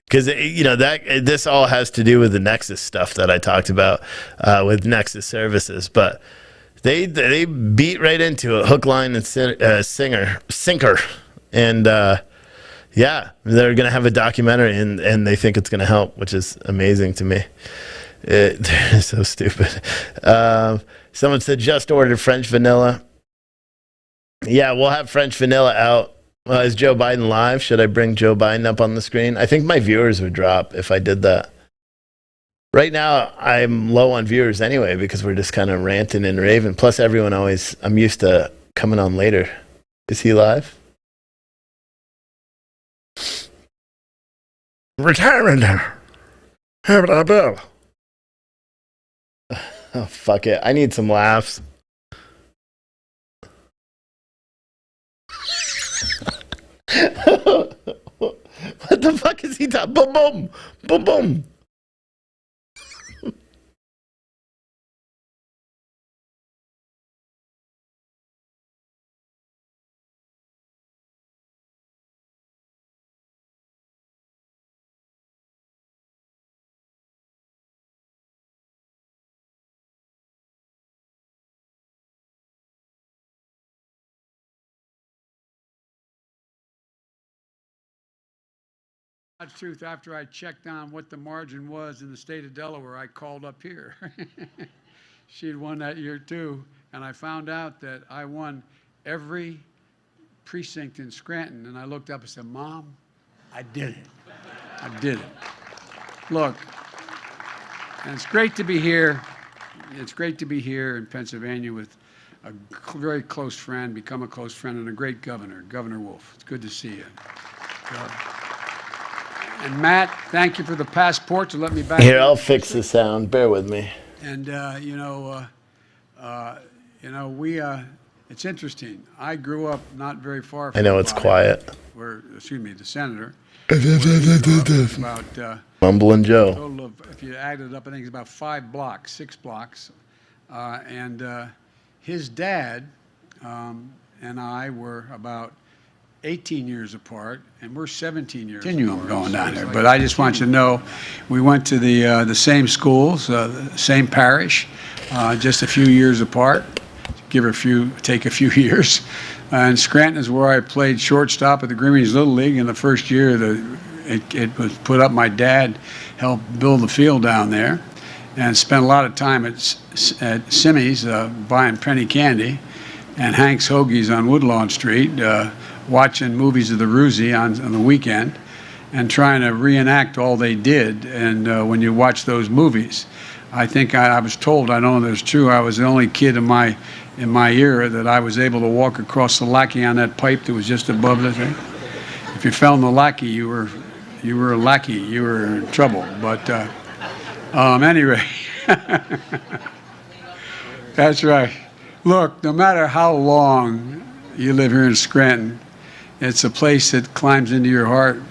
because that this all has to do with the Nexus stuff that I talked about with Nexus Services. But they beat right into it, hook, line, and sinker, and yeah, they're gonna have a documentary, and they think it's gonna help, which is amazing to me. They're so stupid. Someone said just ordered French vanilla. Yeah, we'll have French vanilla out. Is Joe Biden live? Should I bring Joe Biden up on the screen? I think my viewers would drop if I did that. Right now, I'm low on viewers anyway because we're just kind of ranting and raving. Plus, I'm used to coming on later. Is he live? Retirement. How about Bill? Oh, fuck it. I need some laughs. What the fuck is he talking? Boom, boom, boom, boom. God's truth, after I checked on what the margin was in the state of Delaware, I called up here. She had won that year too, and I found out that I won every precinct in Scranton, and I looked up and said, Mom, I did it. I did it. Look, and it's great to be here. It's great to be here in Pennsylvania with a very close friend, become a close friend, and a great governor, Governor Wolf. It's good to see you. And Matt, thank you for the passport to let me back. Here, I'll fix the sound. Bear with me. And it's interesting. I grew up not very far from. I know it's quiet. The senator. About Mumbling Joe. Total of, if you add it up, I think it's about 6 blocks, and his dad and I were about 18 years apart, and we're 17 years apart. Going down there. But I just want you to know, we went to the same schools, same parish, just a few years apart. Take a few years. And Scranton is where I played shortstop at the Green Range Little League in the first year it was put up. My dad helped build the field down there, and spent a lot of time at Simmy's buying penny candy, and Hank's Hoagies on Woodlawn Street, watching movies of the Roosie on the weekend and trying to reenact all they did. And when you watch those movies, I think I was told, I don't know if it's true, I was the only kid in my era that I was able to walk across the lackey on that pipe that was just above the thing. If you fell in the lackey, you were a lackey, you were in trouble. But anyway, that's right. Look, no matter how long you live here in Scranton, it's a place that climbs into your heart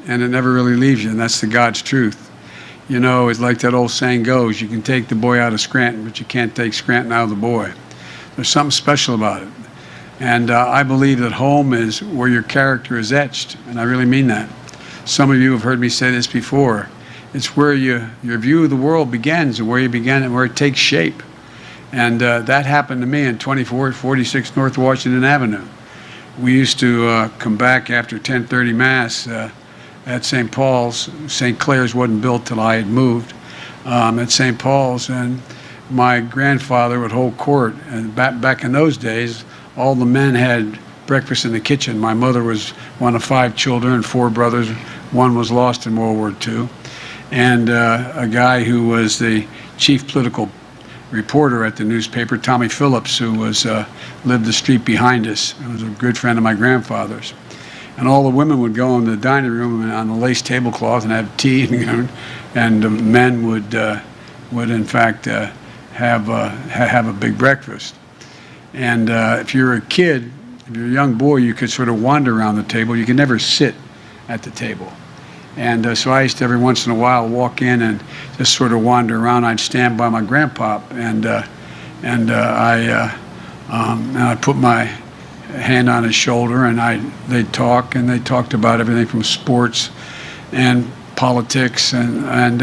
and it never really leaves you, and that's the God's truth. You know, it's like that old saying goes, you can take the boy out of Scranton, but you can't take Scranton out of the boy. There's something special about it. And I believe that home is where your character is etched, and I really mean that. Some of you have heard me say this before. It's where your view of the world begins, and where you begin and where it takes shape. And that happened to me in 2446 North Washington Avenue. We used to come back after 10:30 Mass at St. Paul's. St. Clair's wasn't built till I had moved, at St. Paul's, and my grandfather would hold court. And back in those days, all the men had breakfast in the kitchen. My mother was one of 5 children, 4 brothers. One was lost in World War II. And a guy who was the chief political reporter at the newspaper, Tommy Phillips, who was lived the street behind us. He was a good friend of my grandfather's. and all the women would go in the dining room and on the lace tablecloth and have tea, and the men would in fact have a big breakfast. And if you're a kid, if you're a young boy, you could sort of wander around the table. You could never sit at the table. And so I used to every once in a while walk in and just sort of wander around. I'd stand by my grandpop, and I put my hand on his shoulder, and they'd talk, and they talked about everything from sports and politics, and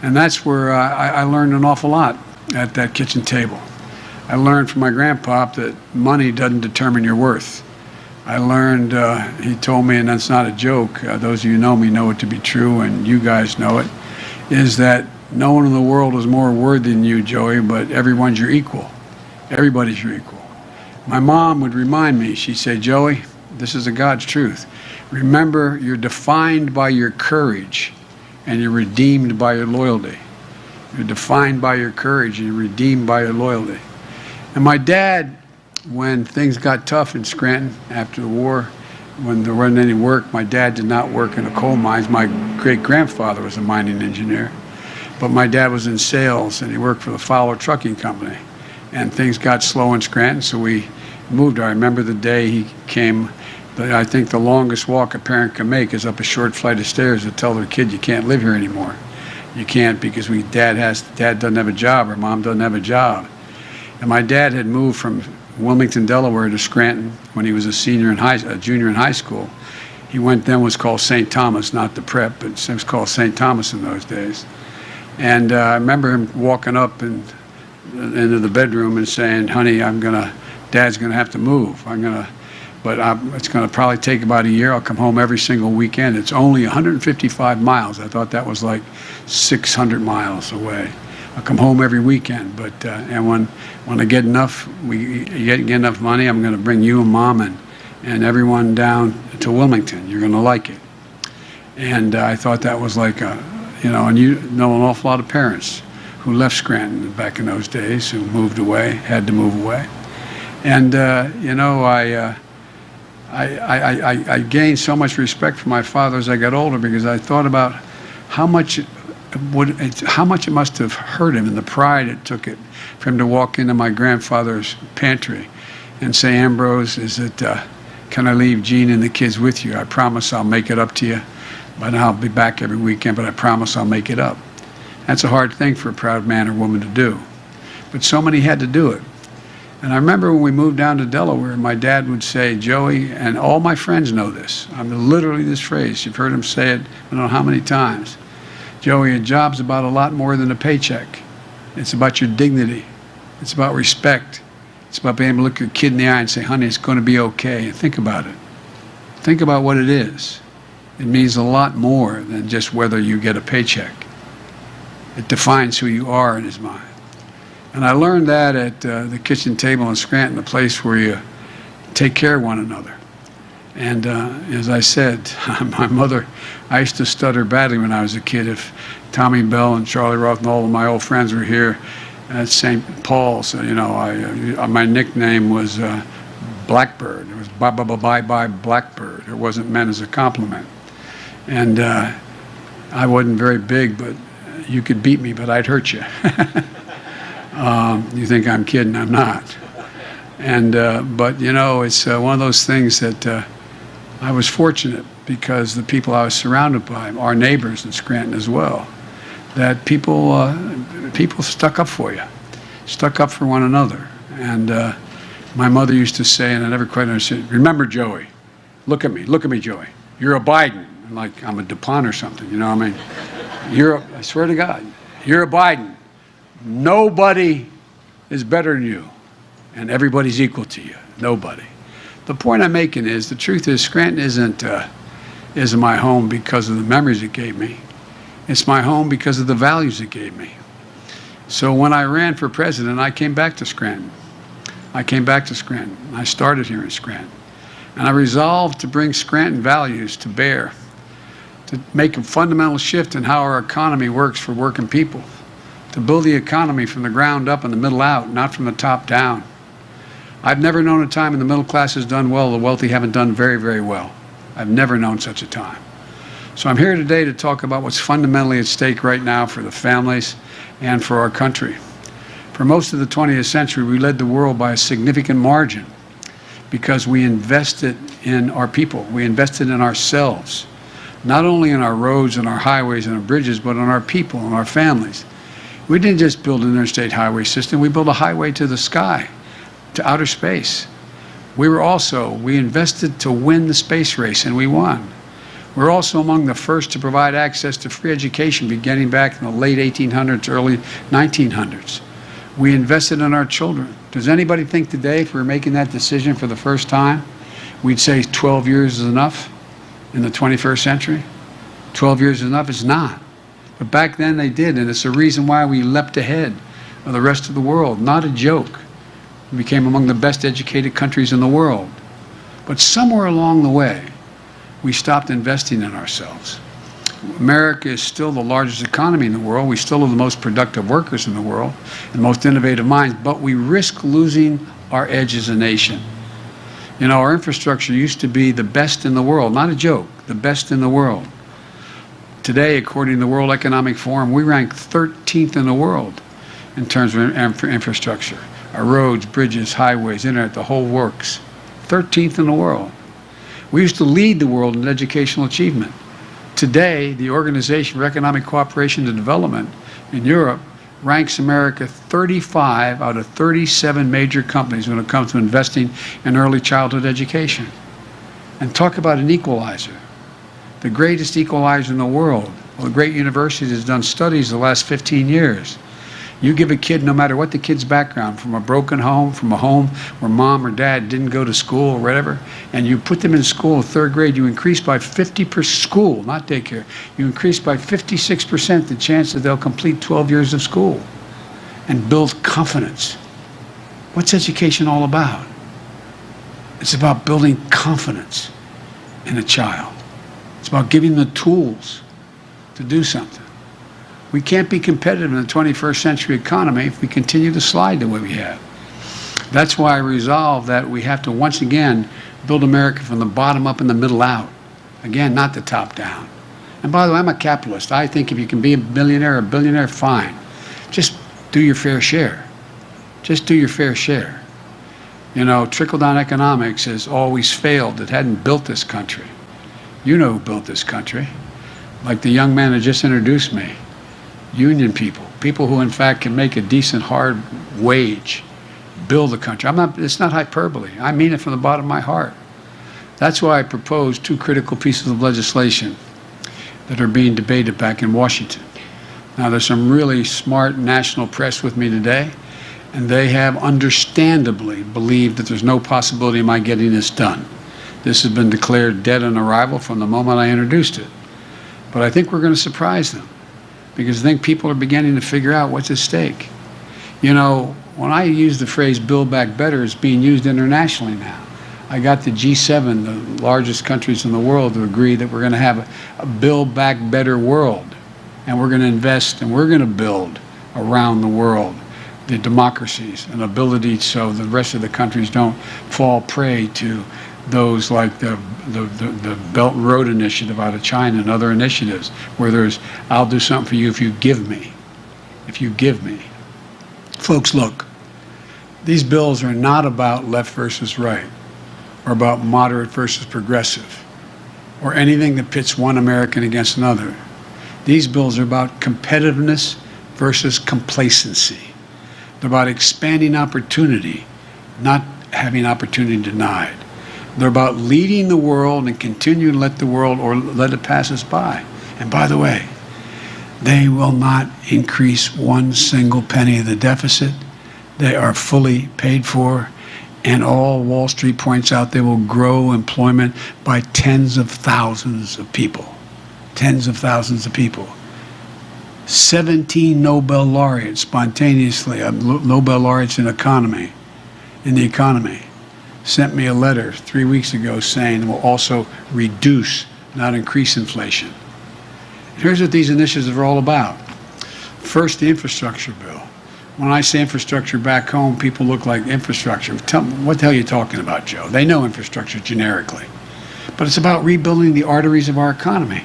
that's where I learned an awful lot at that kitchen table. I learned from my grandpop that money doesn't determine your worth. I learned, he told me, and that's not a joke, those of you who know me know it to be true, and you guys know it, is that no one in the world is more worthy than you, Joey, but everyone's your equal. Everybody's your equal. My mom would remind me, she'd say, Joey, this is a God's truth. Remember, you're defined by your courage, and you're redeemed by your loyalty. You're defined by your courage, and you're redeemed by your loyalty. And my dad, when things got tough in Scranton after the war, when there wasn't any work, my dad did not work in the coal mines. My great-grandfather was a mining engineer. But my dad was in sales, and he worked for the Fowler Trucking Company. And things got slow in Scranton, so we moved. I remember the day he came. I think the longest walk a parent can make is up a short flight of stairs to tell their kid, you can't live here anymore. You can't, because dad doesn't have a job, or mom doesn't have a job. And my dad had moved from Wilmington, Delaware to Scranton when he was a junior in high school. He was called St. Thomas, not the prep, but it was called St. Thomas in those days. And I remember him walking up into the bedroom and saying, honey, Dad's gonna have to move. It's gonna probably take about a year. I'll come home every single weekend. It's only 155 miles. I thought that was like 600 miles away. I'll come home every weekend, and when I get enough, get enough money, I'm going to bring you and Mom and everyone down to Wilmington. You're going to like it. And I thought that was like and you know an awful lot of parents who left Scranton back in those days, who moved away, had to move away. And I gained so much respect for my father as I got older, because I thought about how much it must have hurt him, and the pride it took it for him to walk into my grandfather's pantry and say, Ambrose, can I leave Gene and the kids with you? I promise I'll make it up to you, but I'll be back every weekend, but I promise I'll make it up. That's a hard thing for a proud man or woman to do, but so many had to do it. And I remember when we moved down to Delaware, my dad would say, Joey, and all my friends know this, literally this phrase, you've heard him say it I don't know how many times, Joey, a job's about a lot more than a paycheck. It's about your dignity. It's about respect. It's about being able to look your kid in the eye and say, honey, it's going to be okay. And think about it. Think about what it is. It means a lot more than just whether you get a paycheck. It defines who you are in his mind. And I learned that at the kitchen table in Scranton, a place where you take care of one another. And as I said, my mother, I used to stutter badly when I was a kid. If Tommy Bell and Charlie Roth and all of my old friends were here at St. Paul's, my nickname was Blackbird. It was bye Blackbird. It wasn't meant as a compliment. And I wasn't very big, but you could beat me, but I'd hurt you. You think I'm kidding? I'm not. And but it's one of those things that I was fortunate, because the people I was surrounded by, our neighbors in Scranton as well, that people stuck up for you, stuck up for one another. And my mother used to say, and I never quite understood, remember, Joey, look at me, Joey, you're a Biden. Like I'm a DuPont or something, you know what I mean? I swear to God, you're a Biden. Nobody is better than you, and everybody's equal to you. Nobody. The point I'm making is, the truth is, Scranton isn't my home because of the memories it gave me. It's my home because of the values it gave me. So when I ran for president, I came back to Scranton. I started here in Scranton. And I resolved to bring Scranton values to bear, to make a fundamental shift in how our economy works for working people, to build the economy from the ground up and the middle out, not from the top down. I've never known a time when the middle class has done well, the wealthy haven't done very, very well. I've never known such a time. So I'm here today to talk about what's fundamentally at stake right now for the families and for our country. For most of the 20th century, we led the world by a significant margin because we invested in our people. We invested in ourselves, not only in our roads and our highways and our bridges, but on our people and our families. We didn't just build an interstate highway system, we built a highway to the sky, to outer space. We invested to win the space race, and we won. We're also among the first to provide access to free education beginning back in the late 1800s, early 1900s. We invested in our children. Does anybody think today, if we were making that decision for the first time, we'd say 12 years is enough in the 21st century? 12 years is enough? It's not. But back then they did, and it's the reason why we leapt ahead of the rest of the world. Not a joke. We became among the best educated countries in the world. But somewhere along the way, we stopped investing in ourselves. America is still the largest economy in the world. We still are the most productive workers in the world and most innovative minds, but we risk losing our edge as a nation. You know, our infrastructure used to be the best in the world, not a joke, the best in the world. Today, according to the World Economic Forum, we rank 13th in the world in terms of infrastructure. Our roads, bridges, highways, internet, the whole works. 13th in the world. We used to lead the world in educational achievement. Today, the Organization for Economic Cooperation and Development in Europe ranks America 35 out of 37 major companies when it comes to investing in early childhood education. And talk about an equalizer. The greatest equalizer in the world. Well, the great university has done studies the last 15 years. You give a kid, no matter what the kid's background, from a broken home, from a home where mom or dad didn't go to school or whatever, and you put them in school in third grade, you increase by 50% school, not daycare, you increase by 56% the chance that they'll complete 12 years of school and build confidence. What's education all about? It's about building confidence in a child. It's about giving them the tools to do something. We can't be competitive in the 21st century economy if we continue to slide the way we have. That's why I resolved that we have to once again build America from the bottom up and the middle out. Again, not the top down. And by the way, I'm a capitalist. I think if you can be a millionaire or a billionaire, fine. Just do your fair share. Just do your fair share. You know, trickle-down economics has always failed. It hadn't built this country. You know who built this country. Like the young man that just introduced me. Union people, people who in fact can make a decent hard wage, build the country. It's not hyperbole. I mean it from the bottom of my heart. That's why I proposed two critical pieces of legislation that are being debated back in Washington. Now there's some really smart national press with me today, and they have understandably believed that there's no possibility of my getting this done. This has been declared dead on arrival from the moment I introduced it. But I think we're going to surprise them, because I think people are beginning to figure out what's at stake. You know, when I use the phrase Build Back Better, it's being used internationally now. I got the G7, the largest countries in the world, to agree that we're going to have a Build Back Better world. And we're going to invest and we're going to build around the world the democracies and ability so the rest of the countries don't fall prey to those like the Belt and Road Initiative out of China and other initiatives where there's, I'll do something for you if you give me. If you give me. Folks, look, these bills are not about left versus right or about moderate versus progressive or anything that pits one American against another. These bills are about competitiveness versus complacency. They're about expanding opportunity, not having opportunity denied. They're about leading the world and continuing to let the world or let it pass us by. And by the way, they will not increase one single penny of the deficit. They are fully paid for. And all Wall Street points out they will grow employment by tens of thousands of people. Tens of thousands of people. 17 Nobel laureates spontaneously, Nobel laureates in the economy, sent me a letter 3 weeks ago saying we'll also reduce, not increase inflation. And here's what these initiatives are all about. First, the infrastructure bill. When I say infrastructure back home, people look like infrastructure. Tell me, what the hell are you talking about, Joe? They know infrastructure generically. but it's about rebuilding the arteries of our economy.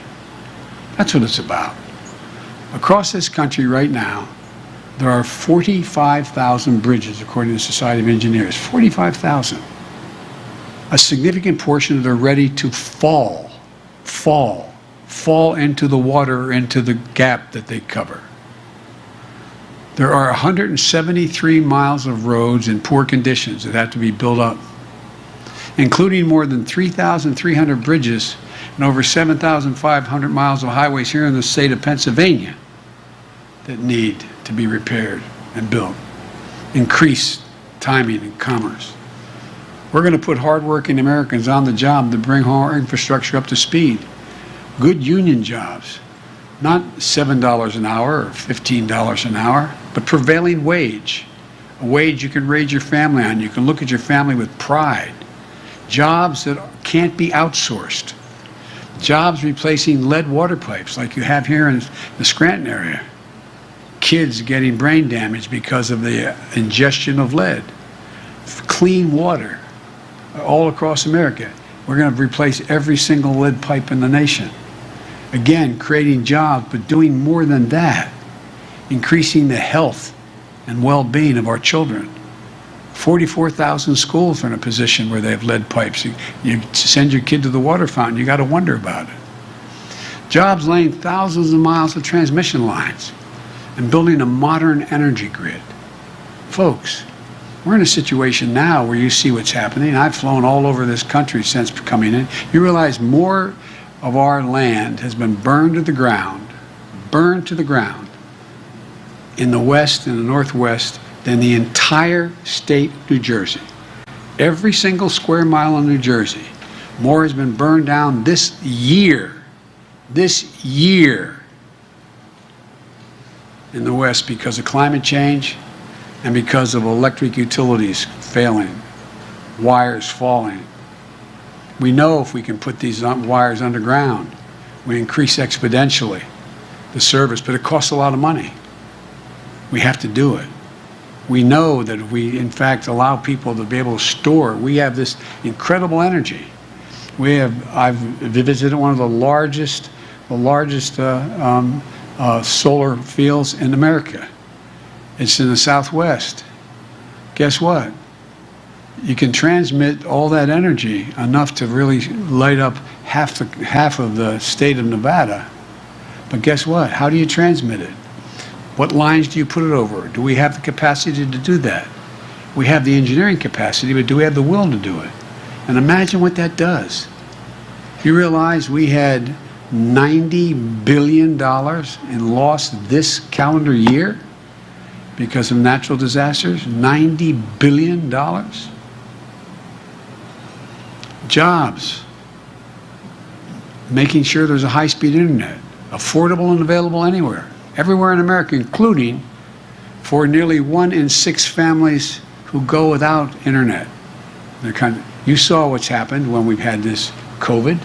That's what it's about. Across this country right now, there are 45,000 bridges, according to the Society of Engineers. 45,000. A significant portion of them are ready to fall into the water or into the gap that they cover. There are 173 miles of roads in poor conditions that have to be built up, including more than 3,300 bridges and over 7,500 miles of highways here in the state of Pennsylvania that need to be repaired and built. Increase timing and commerce. We're going to put hardworking Americans on the job to bring our infrastructure up to speed. Good union jobs, not $7 an hour or $15 an hour, but prevailing wage, a wage you can raise your family on. You can look at your family with pride. Jobs that can't be outsourced. Jobs replacing lead water pipes like you have here in the Scranton area. Kids getting brain damage because of the ingestion of lead. Clean water all across America. We're going to replace every single lead pipe in the nation. Again, creating jobs, but doing more than that. Increasing the health and well-being of our children. 44,000 schools are in a position where they have lead pipes. You send your kid to the water fountain, you got to wonder about it. Jobs laying thousands of miles of transmission lines and building a modern energy grid. Folks, we're in a situation now where you see what's happening. I've flown all over this country since coming in. You realize more of our land has been burned to the ground in the West and the Northwest than the entire state of New Jersey. Every single square mile in New Jersey, more has been burned down this year in the West because of climate change and because of electric utilities failing, wires falling. We know if we can put these wires underground, we increase exponentially the service, but it costs a lot of money. We have to do it. We know that if we, in fact, allow people to be able to store, we have this incredible energy. I've visited one of the largest solar fields in America. It's in the Southwest. Guess what? You can transmit all that energy enough to really light up half of the state of Nevada. But guess what? How do you transmit it? What lines do you put it over? Do we have the capacity to do that? We have the engineering capacity, but do we have the will to do it? And imagine what that does. You realize we had $90 billion in loss this calendar year because of natural disasters? $90 billion? Jobs. Making sure there's a high-speed internet, affordable and available anywhere. Everywhere in America, including for nearly 1 in 6 families who go without internet. You saw what's happened when we've had this COVID.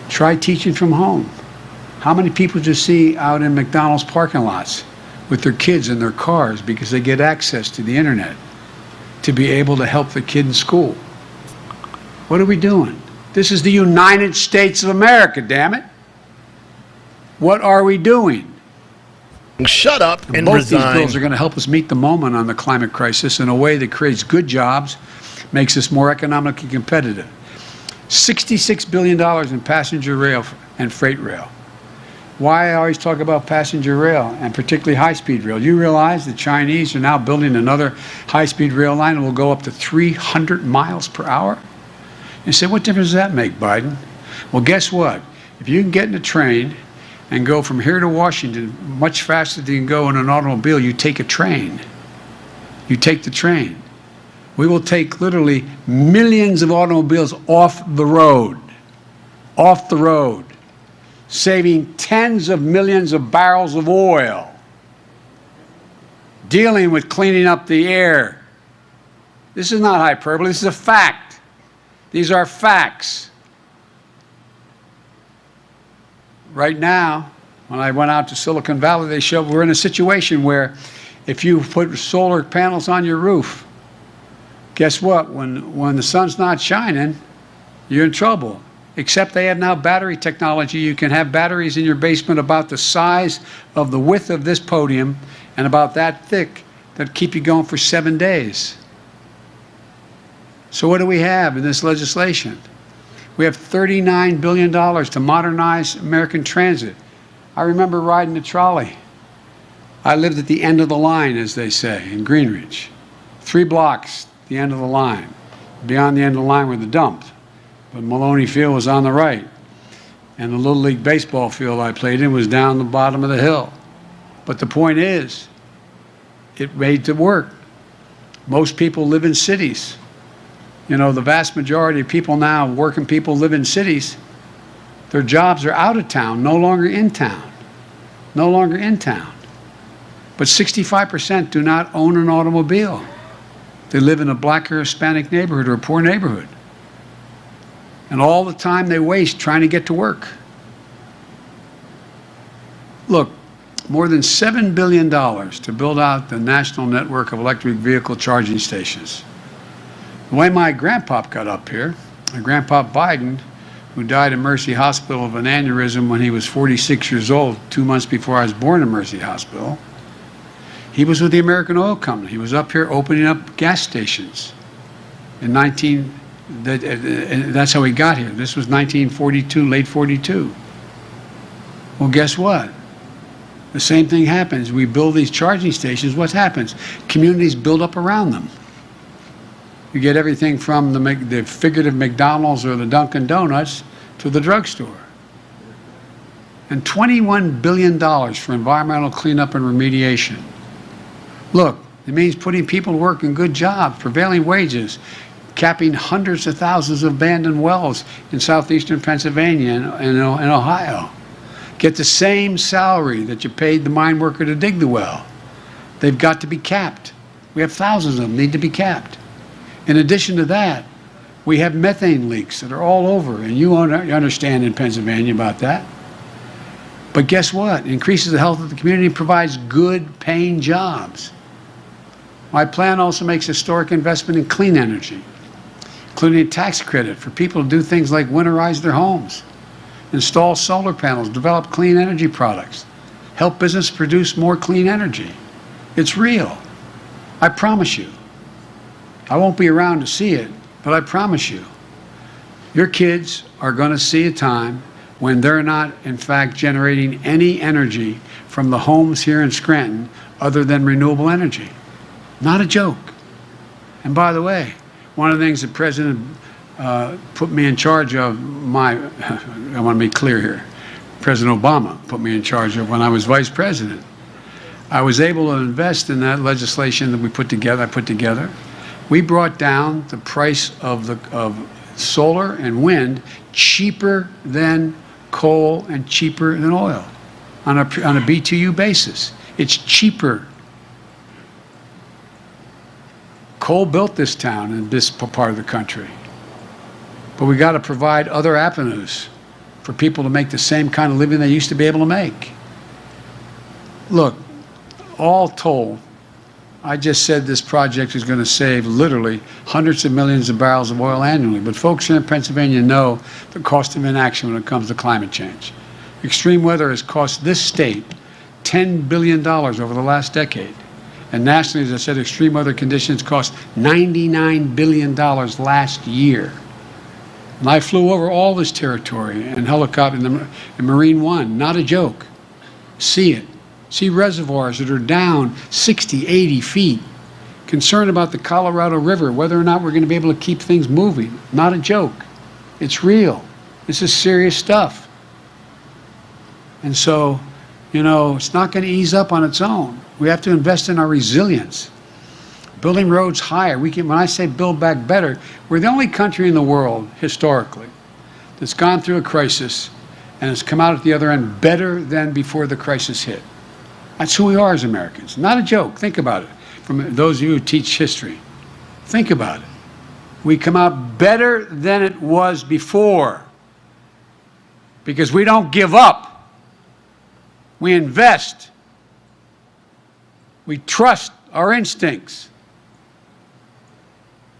Try teaching from home. How many people do you see out in McDonald's parking lots with their kids in their cars because they get access to the internet to be able to help the kid in school? What are we doing? This is the United States of America, damn it. What are we doing? Shut up and both resign. These bills are going to help us meet the moment on the climate crisis in a way that creates good jobs, makes us more economically competitive. $66 billion in passenger rail and freight rail. Why I always talk about passenger rail, and particularly high-speed rail. You realize the Chinese are now building another high-speed rail line that will go up to 300 miles per hour? You say, what difference does that make, Biden? Well, guess what? If you can get in a train and go from here to Washington much faster than you can go in an automobile, you take a train. You take the train. We will take literally millions of automobiles off the road, saving tens of millions of barrels of oil, dealing with cleaning up the air. This is not hyperbole, this is a fact. These are facts. Right now, when I went out to Silicon Valley, they showed we're in a situation where if you put solar panels on your roof, guess what? When the sun's not shining, you're in trouble. except they have now battery technology. You can have batteries in your basement about the size of the width of this podium and about that thick that keep you going for 7 days. So what do we have in this legislation? We have $39 billion to modernize American transit. I remember riding a trolley. I lived at the end of the line, as they say, in Greenwich. 3 blocks, the end of the line. Beyond the end of the line were the dumps. But Maloney Field was on the right. And the Little League baseball field I played in was down the bottom of the hill. But the point is, it made it work. Most people live in cities. You know, the vast majority of people now, working people, live in cities. Their jobs are out of town, no longer in town. No longer in town. But 65% do not own an automobile. They live in a black or Hispanic neighborhood or a poor neighborhood. And all the time they waste trying to get to work. Look, more than $7 billion to build out the national network of electric vehicle charging stations. The way my grandpa got up here, my grandpa Biden, who died in Mercy Hospital of an aneurysm when he was 46 years old, 2 months before I was born in Mercy Hospital, he was with the American Oil Company. He was up here opening up gas stations in that's how he got here. This was 1942, late 42. Well, guess what? The same thing happens. We build these charging stations. What happens? Communities build up around them. You get everything from the figurative McDonald's or the Dunkin' Donuts to the drugstore. And $21 billion for environmental cleanup and remediation. Look, it means putting people to work in good jobs, prevailing wages, capping hundreds of thousands of abandoned wells in southeastern Pennsylvania and Ohio. Get the same salary that you paid the mine worker to dig the well. They've got to be capped. We have thousands of them need to be capped. In addition to that, we have methane leaks that are all over, and you understand in Pennsylvania about that. But guess what? It increases the health of the community, provides good paying jobs. My plan also makes historic investment in clean energy, including a tax credit for people to do things like winterize their homes, install solar panels, develop clean energy products, help business produce more clean energy. It's real. I promise you. I won't be around to see it, but I promise you, your kids are going to see a time when they're not, in fact, generating any energy from the homes here in Scranton other than renewable energy. Not a joke. And by the way, one of the things the President put me in charge of, I want to be clear here, President Obama put me in charge of when I was Vice President. I was able to invest in that legislation that I put together. We brought down the price of solar and wind cheaper than coal and cheaper than oil on a BTU basis. It's cheaper. Coal built this town in this part of the country. But we got to provide other avenues for people to make the same kind of living they used to be able to make. Look, all told, I just said this project is going to save literally hundreds of millions of barrels of oil annually. But folks here in Pennsylvania know the cost of inaction when it comes to climate change. Extreme weather has cost this state $10 billion over the last decade. And nationally, as I said, extreme weather conditions cost $99 billion last year. And I flew over all this territory in helicopter in Marine One, not a joke. See it. See reservoirs that are down 60, 80 feet. Concerned about the Colorado River, whether or not we're going to be able to keep things moving. Not a joke. It's real. This is serious stuff. And so, you know, it's not going to ease up on its own. We have to invest in our resilience. Building roads higher. When I say build back better, we're the only country in the world, historically, that's gone through a crisis and has come out at the other end better than before the crisis hit. That's who we are as Americans. Not a joke. Think about it. From those of you who teach history, think about it. We come out better than it was before because we don't give up. We invest. We trust our instincts.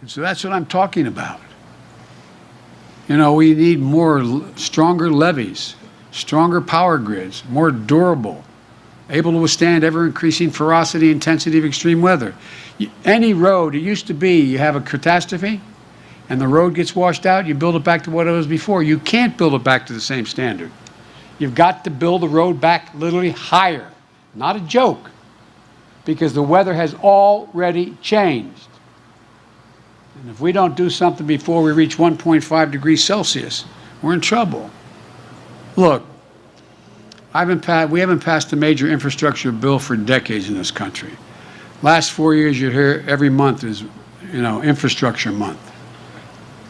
And so that's what I'm talking about. You know, we need stronger levees, stronger power grids, more durable, able to withstand ever-increasing ferocity, intensity of extreme weather. Any road, it used to be you have a catastrophe and the road gets washed out, you build it back to what it was before. You can't build it back to the same standard. You've got to build the road back literally higher. Not a joke, because the weather has already changed. And if we don't do something before we reach 1.5 degrees Celsius, we're in trouble. Look, we haven't passed a major infrastructure bill for decades in this country. Last 4 years, you hear every month is, infrastructure month.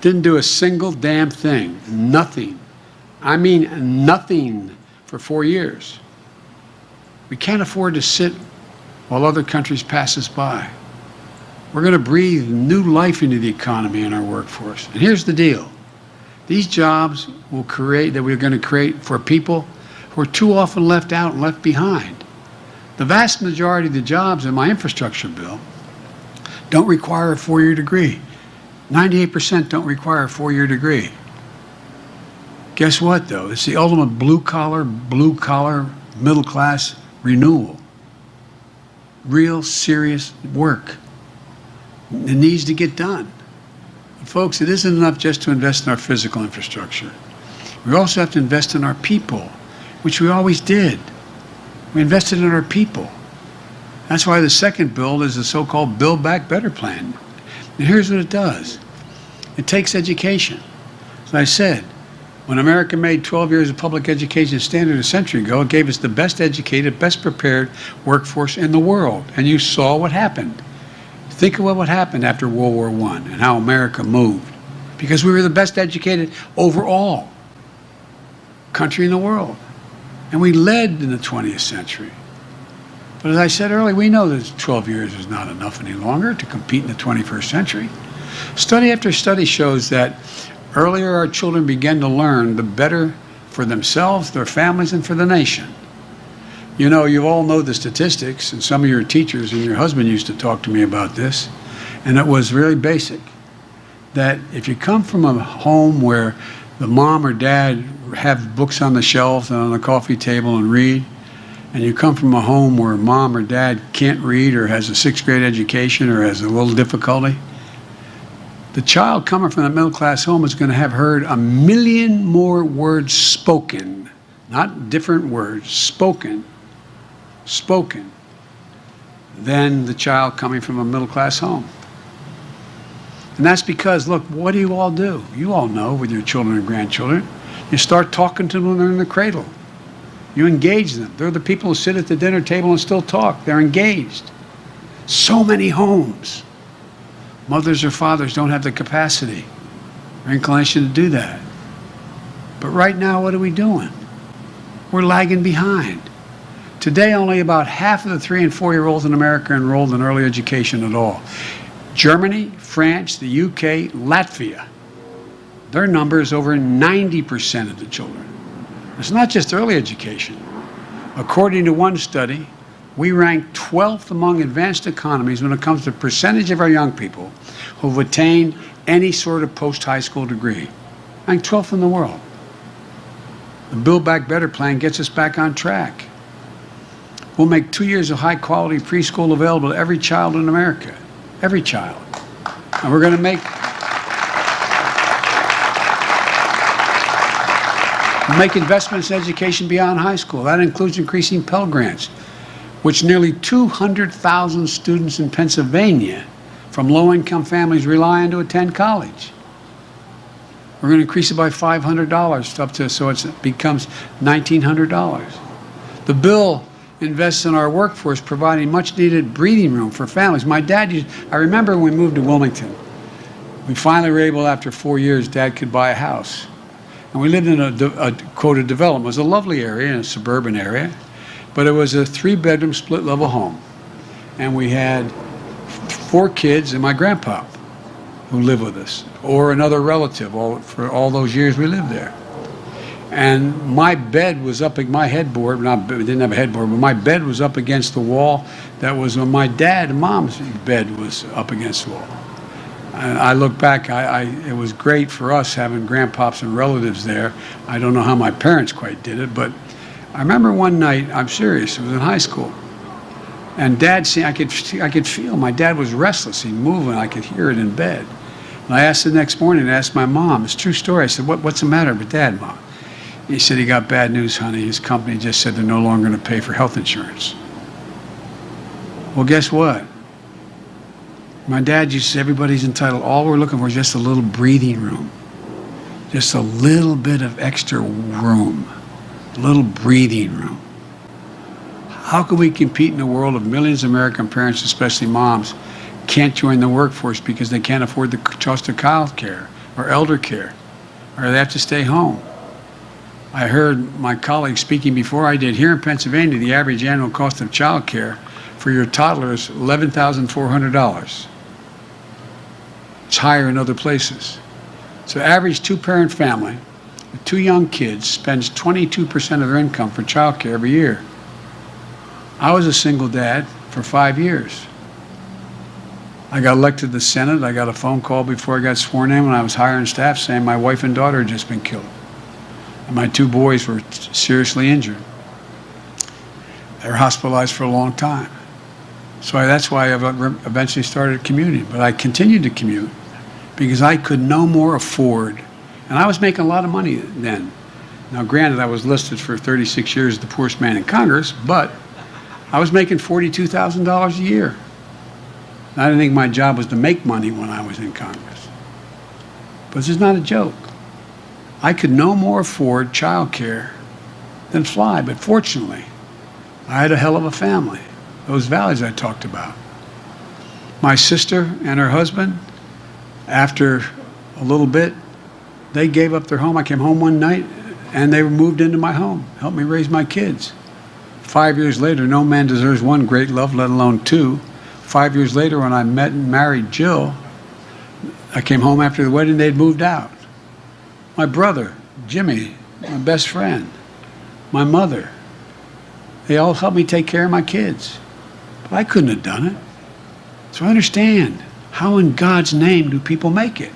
Didn't do a single damn thing. Nothing. I mean nothing for 4 years. We can't afford to sit while other countries pass us by. We're going to breathe new life into the economy and our workforce. And here's the deal. These jobs that we're going to create for people who are too often left out and left behind. The vast majority of the jobs in my infrastructure bill don't require a 4-year degree. 98% don't require a 4-year degree. Guess what, though? It's the ultimate blue-collar, middle-class renewal. Real, serious work. It needs to get done. But folks, it isn't enough just to invest in our physical infrastructure. We also have to invest in our people, which we always did. We invested in our people. That's why the second bill is the so-called Build Back Better plan. And here's what it does. It takes education. As I said, when America made 12 years of public education standard a century ago, it gave us the best educated, best prepared workforce in the world. And you saw what happened. Think of what happened after World War I and how America moved. Because we were the best educated overall country in the world. And we led in the 20th century. But as I said earlier, we know that 12 years is not enough any longer to compete in the 21st century. Study after study shows that earlier our children begin to learn, the better for themselves, their families, and for the nation. You know, you all know the statistics, and some of your teachers and your husband used to talk to me about this, and it was really basic, that if you come from a home where the mom or dad have books on the shelves and on the coffee table and read, and you come from a home where mom or dad can't read or has a 6th grade education or has a little difficulty, the child coming from a middle-class home is going to have heard 1 million more words spoken, not different words, spoken, than the child coming from a middle-class home. And that's because, look, what do? You all know with your children and grandchildren. You start talking to them when they're in the cradle. You engage them. They're the people who sit at the dinner table and still talk. They're engaged. So many homes, mothers or fathers don't have the capacity or inclination to do that. But right now, what are we doing? We're lagging behind. Today, only about half of the 3- and 4-year-olds in America are enrolled in early education at all. Germany, France, the UK, Latvia, their number is over 90% of the children. It's not just early education. According to one study, we rank 12th among advanced economies when it comes to percentage of our young people who've attained any sort of post-high school degree. Rank 12th in the world. The Build Back Better plan gets us back on track. We'll make 2 years of high-quality preschool available to every child in America. Every child. And we're going to make investments in education beyond high school. That includes increasing Pell Grants, which nearly 200,000 students in Pennsylvania from low-income families rely on to attend college. We're going to increase it by $500 up to so it becomes $1,900. The bill invests in our workforce, providing much-needed breathing room for families. My dad I remember when we moved to Wilmington, we finally were able, after 4 years, Dad could buy a house. And we lived in a quoted development. It was a lovely area, in a suburban area, but it was a 3-bedroom split-level home. And we had 4 kids and my grandpa who lived with us, or another relative for all those years we lived there. And my bed was up at my headboard, we didn't have a headboard, but my bed was up against the wall that was when my dad and mom's bed was up against the wall. I look back, it was great for us having grandpops and relatives there. I don't know how my parents quite did it, but I remember one night, I'm serious, it was in high school, and Dad, I could feel my dad was restless. He'd move, and I could hear it in bed. And I asked the next morning, I asked my mom, it's a true story. I said, what's the matter with Dad, Mom? He said, he got bad news, honey. His company just said they're no longer going to pay for health insurance. Well, guess what? My dad used to say, everybody's entitled. All we're looking for is just a little breathing room. Just a little bit of extra room. A little breathing room. How can we compete in a world of millions of American parents, especially moms, can't join the workforce because they can't afford the cost of child care or elder care, or they have to stay home? I heard my colleagues speaking before I did. Here in Pennsylvania, the average annual cost of child care for your toddler is $11,400. It's higher in other places. So average two-parent family with two young kids spends 22% of their income for child care every year. I was a single dad for 5 years. I got elected to the Senate. I got a phone call before I got sworn in when I was hiring staff saying my wife and daughter had just been killed. And my two boys were seriously injured. They were hospitalized for a long time. So that's why I eventually started commuting. But I continued to commute because I could no more afford, and I was making a lot of money then. Now, granted, I was listed for 36 years as the poorest man in Congress, but I was making $42,000 a year. And I didn't think my job was to make money when I was in Congress. But this is not a joke. I could no more afford child care than fly, but fortunately, I had a hell of a family. Those values I talked about. My sister and her husband, after a little bit, they gave up their home. I came home one night and they moved into my home, helped me raise my kids. 5 years later, no man deserves one great love, let alone two. 5 years later, when I met and married Jill, I came home after the wedding, they'd moved out. My brother, Jimmy, my best friend, my mother, they all helped me take care of my kids. But I couldn't have done it. So I understand, how in God's name do people make it?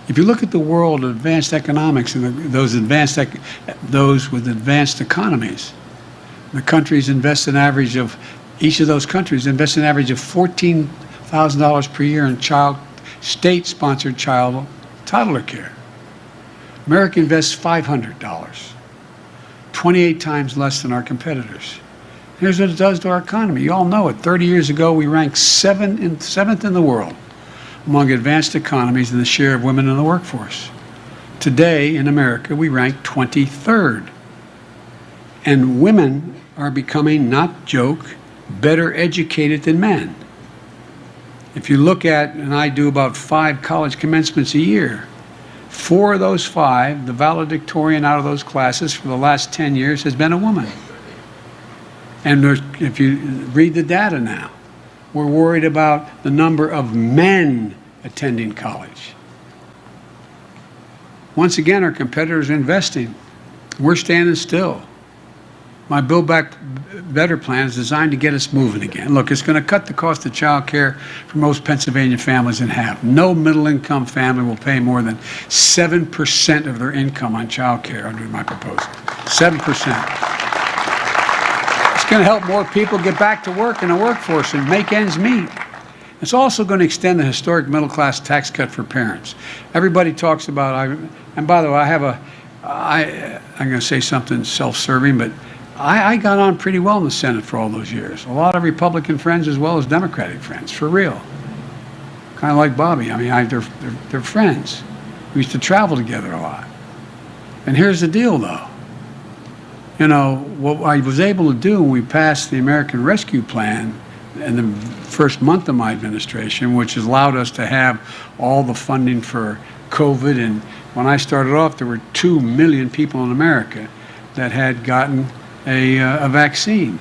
If you look at the world of advanced economics and those with advanced economies, the countries invest an average of, each of those countries invest an average of $14,000 per year in state-sponsored child toddler care. America invests $500, 28 times less than our competitors. Here's what it does to our economy. You all know it. 30 years ago, we ranked seventh in the world among advanced economies in the share of women in the workforce. Today, in America, we rank 23rd. And women are becoming, not joke, better educated than men. If you look at, and I do about 5 college commencements a year, 4 of those 5, the valedictorian out of those classes for the last 10 years has been a woman. And if you read the data now, we're worried about the number of men attending college. Once again, our competitors are investing. We're standing still. My Build Back Better plan is designed to get us moving again. Look, it's going to cut the cost of child care for most Pennsylvania families in half. No middle-income family will pay more than 7% of their income on child care under my proposal. 7%. It's going to help more people get back to work in the workforce and make ends meet. It's also going to extend the historic middle-class tax cut for parents. Everybody talks about, and by the way, I'm going to say something self-serving, but I got on pretty well in the Senate for all those years. A lot of Republican friends as well as Democratic friends, for real. Kind of like Bobby. I mean, they're friends. We used to travel together a lot. And here's the deal, though. You know, what I was able to do when we passed the American Rescue Plan in the first month of my administration, which has allowed us to have all the funding for COVID. And when I started off, there were 2 million people in America that had gotten a vaccine.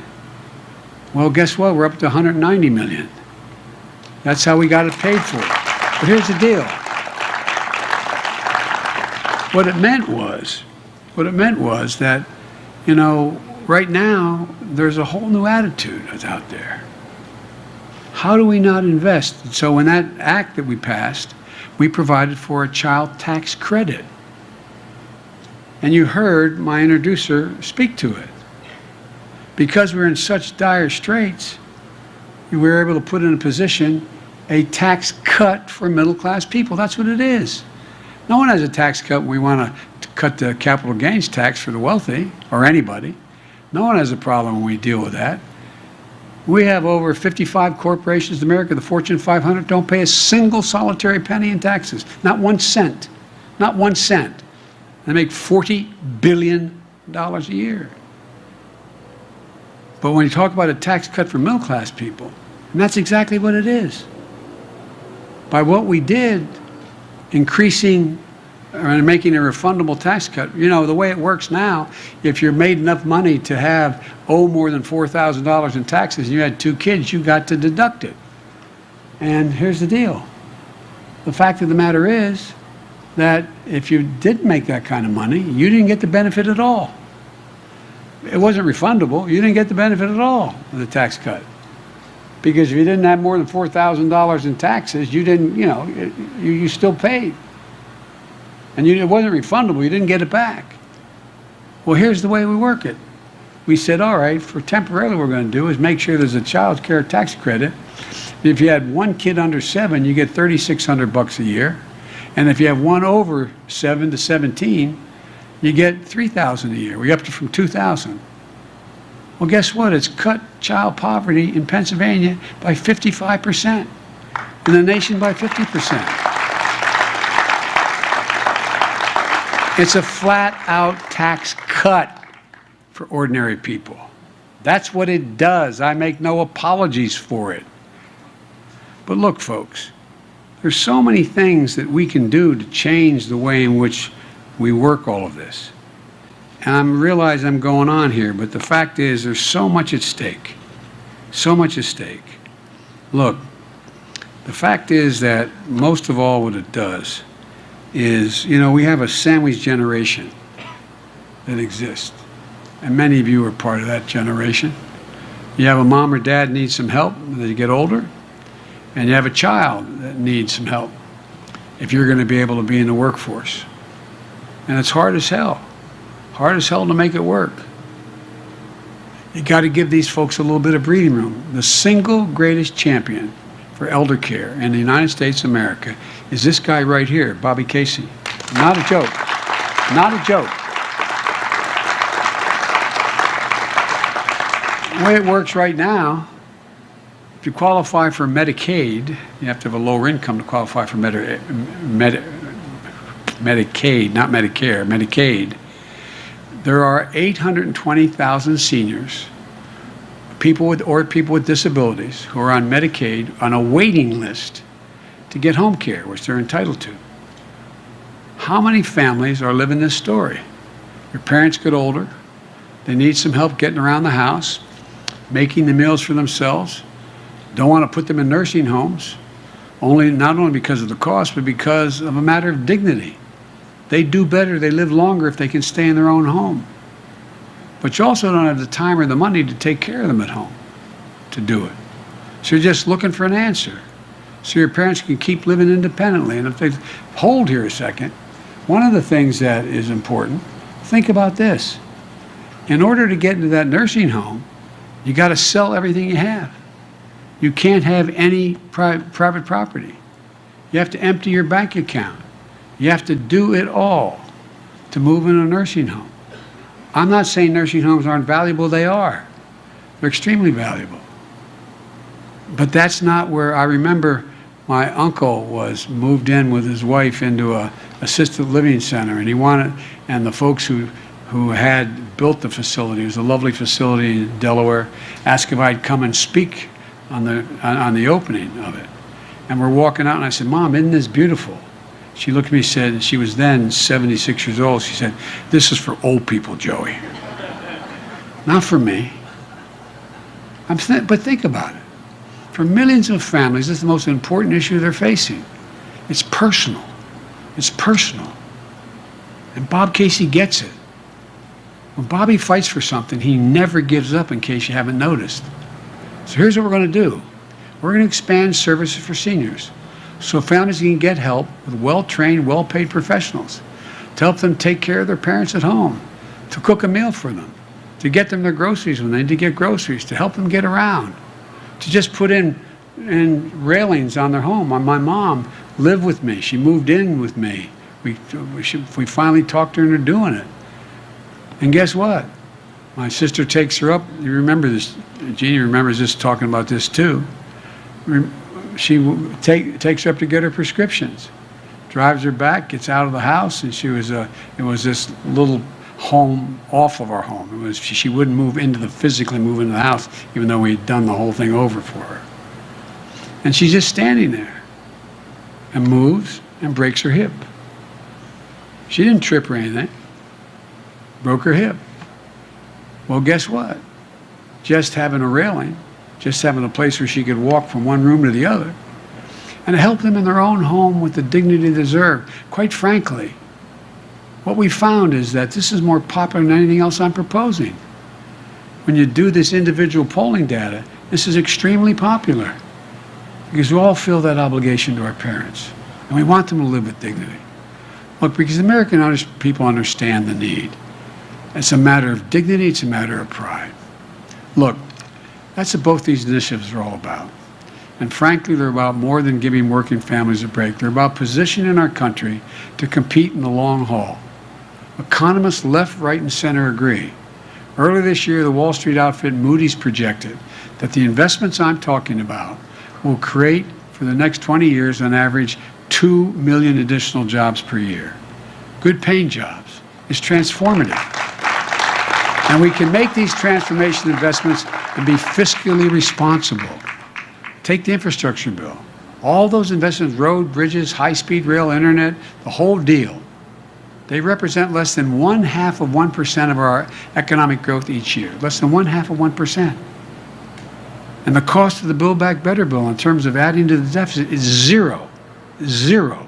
Well, guess what? We're up to 190 million. That's how we got it paid for. But here's the deal. What it meant was that, you know, right now, there's a whole new attitude that's out there. How do we not invest? And so in that act that we passed, we provided for a child tax credit. And you heard my introducer speak to it. Because we're in such dire straits, we were able to put in a position a tax cut for middle-class people. That's what it is. No one has a tax cut when we want to cut the capital gains tax for the wealthy or anybody. No one has a problem when we deal with that. We have over 55 corporations in America. The Fortune 500 don't pay a single solitary penny in taxes. Not 1 cent. Not 1 cent. They make $40 billion a year. But when you talk about a tax cut for middle-class people, and that's exactly what it is. By what we did, increasing or making a refundable tax cut, you know, the way it works now, if you're made enough money to owe more than $4,000 in taxes and you had 2 kids, you got to deduct it. And here's the deal. The fact of the matter is that if you didn't make that kind of money, you didn't get the benefit at all. It wasn't refundable. You didn't get the benefit at all of the tax cut. Because if you didn't have more than $4,000 in taxes, you didn't, you know, you still paid. And it wasn't refundable. You didn't get it back. Well, here's the way we work it. We said, all right, for temporarily what we're going to do is make sure there's a child care tax credit. If you had 1 kid under 7, you get $3,600 a year. And if you have 1 over 7 to 17, you get $3,000 a year. We upped it from $2,000. Well, guess what? It's cut child poverty in Pennsylvania by 55%, in the nation by 50%. It's a flat-out tax cut for ordinary people. That's what it does. I make no apologies for it. But look, folks, there's so many things that we can do to change the way in which we work all of this. And I realize I'm going on here, but the fact is there's so much at stake. So much at stake. Look, the fact is that most of all what it does is, you know, we have a sandwich generation that exists. And many of you are part of that generation. You have a mom or dad needs some help when they get older, and you have a child that needs some help if you're going to be able to be in the workforce. And it's hard as hell. Hard as hell to make it work. You got to give these folks a little bit of breathing room. The single greatest champion for elder care in the United States of America is this guy right here, Bobby Casey. Not a joke. Not a joke. The way it works right now, if you qualify for Medicaid, you have to have a lower income to qualify for Medicaid, not Medicare, Medicaid. There are 820,000 seniors, people with disabilities who are on Medicaid on a waiting list to get home care, which they're entitled to. How many families are living this story? Your parents get older, they need some help getting around the house, making the meals for themselves, don't want to put them in nursing homes, not only because of the cost, but because of a matter of dignity. They do better, they live longer if they can stay in their own home. But you also don't have the time or the money to take care of them at home to do it. So you're just looking for an answer. So your parents can keep living independently. And if they hold here a second, one of the things that is important, think about this. In order to get into that nursing home, you got to sell everything you have. You can't have any private property. You have to empty your bank account. You have to do it all to move in a nursing home. I'm not saying nursing homes aren't valuable, they are. They're extremely valuable. But that's not where, I remember my uncle was moved in with his wife into a assisted living center, and the folks who had built the facility, it was a lovely facility in Delaware, asked if I'd come and speak on the opening of it. And we're walking out and I said, "Mom, isn't this beautiful?" She looked at me and said, and she was then 76 years old, she said, "This is for old people, Joey. Not for me." But think about it. For millions of families, this is the most important issue they're facing. It's personal. It's personal. And Bob Casey gets it. When Bobby fights for something, he never gives up, in case you haven't noticed. So here's what we're going to do. We're going to expand services for seniors so families can get help with well-trained, well-paid professionals to help them take care of their parents at home, to cook a meal for them, to get them their groceries when they need to get groceries, to help them get around, to just put in railings on their home. My mom lived with me. She moved in with me. We finally talked her into doing it. And guess what? My sister takes her up. You remember this. Jeannie remembers this, talking about this too. She takes her up to get her prescriptions, drives her back, gets out of the house, and it was this little home off of our home. She wouldn't physically move into the house, even though we had done the whole thing over for her. And she's just standing there and moves and breaks her hip. She didn't trip or anything. Broke her hip. Well, guess what? Just having a railing, just having a place where she could walk from one room to the other, and help them in their own home with the dignity they deserve. Quite frankly, what we found is that this is more popular than anything else I'm proposing. When you do this individual polling data, this is extremely popular because we all feel that obligation to our parents, and we want them to live with dignity. Look, because American people understand the need. It's a matter of dignity, it's a matter of pride. Look, that's what both these initiatives are all about. And frankly, they're about more than giving working families a break. They're about positioning our country to compete in the long haul. Economists left, right, and center agree. Earlier this year, the Wall Street outfit Moody's projected that the investments I'm talking about will create, for the next 20 years, on average, 2 million additional jobs per year. Good paying jobs. It's transformative. And we can make these transformation investments and be fiscally responsible. Take the infrastructure bill. All those investments, road, bridges, high-speed rail, internet, the whole deal, they represent less than 0.5% of our economic growth each year. Less than 0.5%. And the cost of the Build Back Better bill in terms of adding to the deficit is zero. Zero.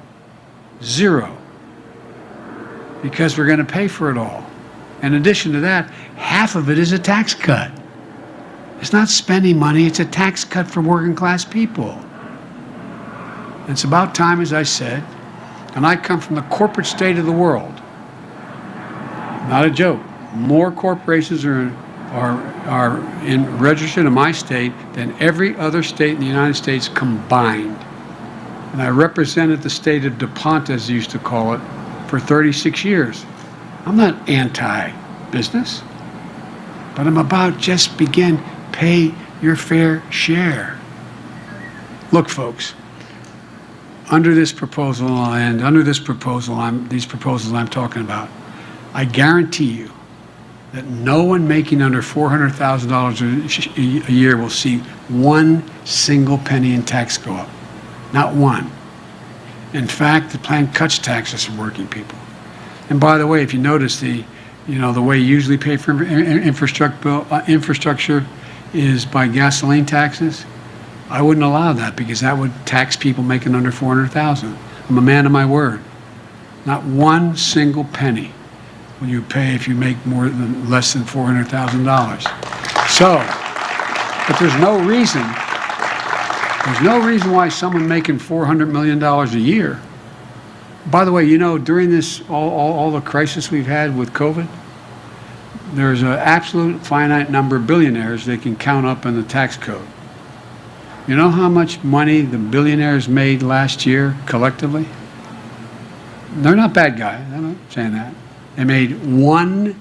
Zero. Because we're going to pay for it all. In addition to that, half of it is a tax cut. It's not spending money, it's a tax cut for working class people. It's about time, as I said, and I come from the corporate state of the world. Not a joke. More corporations are registered in my state than every other state in the United States combined. And I represented the state of DuPont, as they used to call it, for 36 years. I'm not anti-business, but I'm about just pay your fair share. Look, folks, under this proposal, and under these proposals I'm talking about, I guarantee you that no one making under $400,000 a year will see one single penny in tax go up. Not one. In fact, the plan cuts taxes for working people. And by the way, if you notice, the way you usually pay for infrastructure is by gasoline taxes. I wouldn't allow that because that would tax people making under $400,000. I'm a man of my word. Not one single penny will you pay if you make less than $400,000. So, but there's no reason why someone making $400 million a year. By the way, during this, all the crisis we've had with COVID, there's an absolute finite number of billionaires they can count up in the tax code. You know how much money the billionaires made last year collectively? They're not bad guys, I'm not saying that. They made $1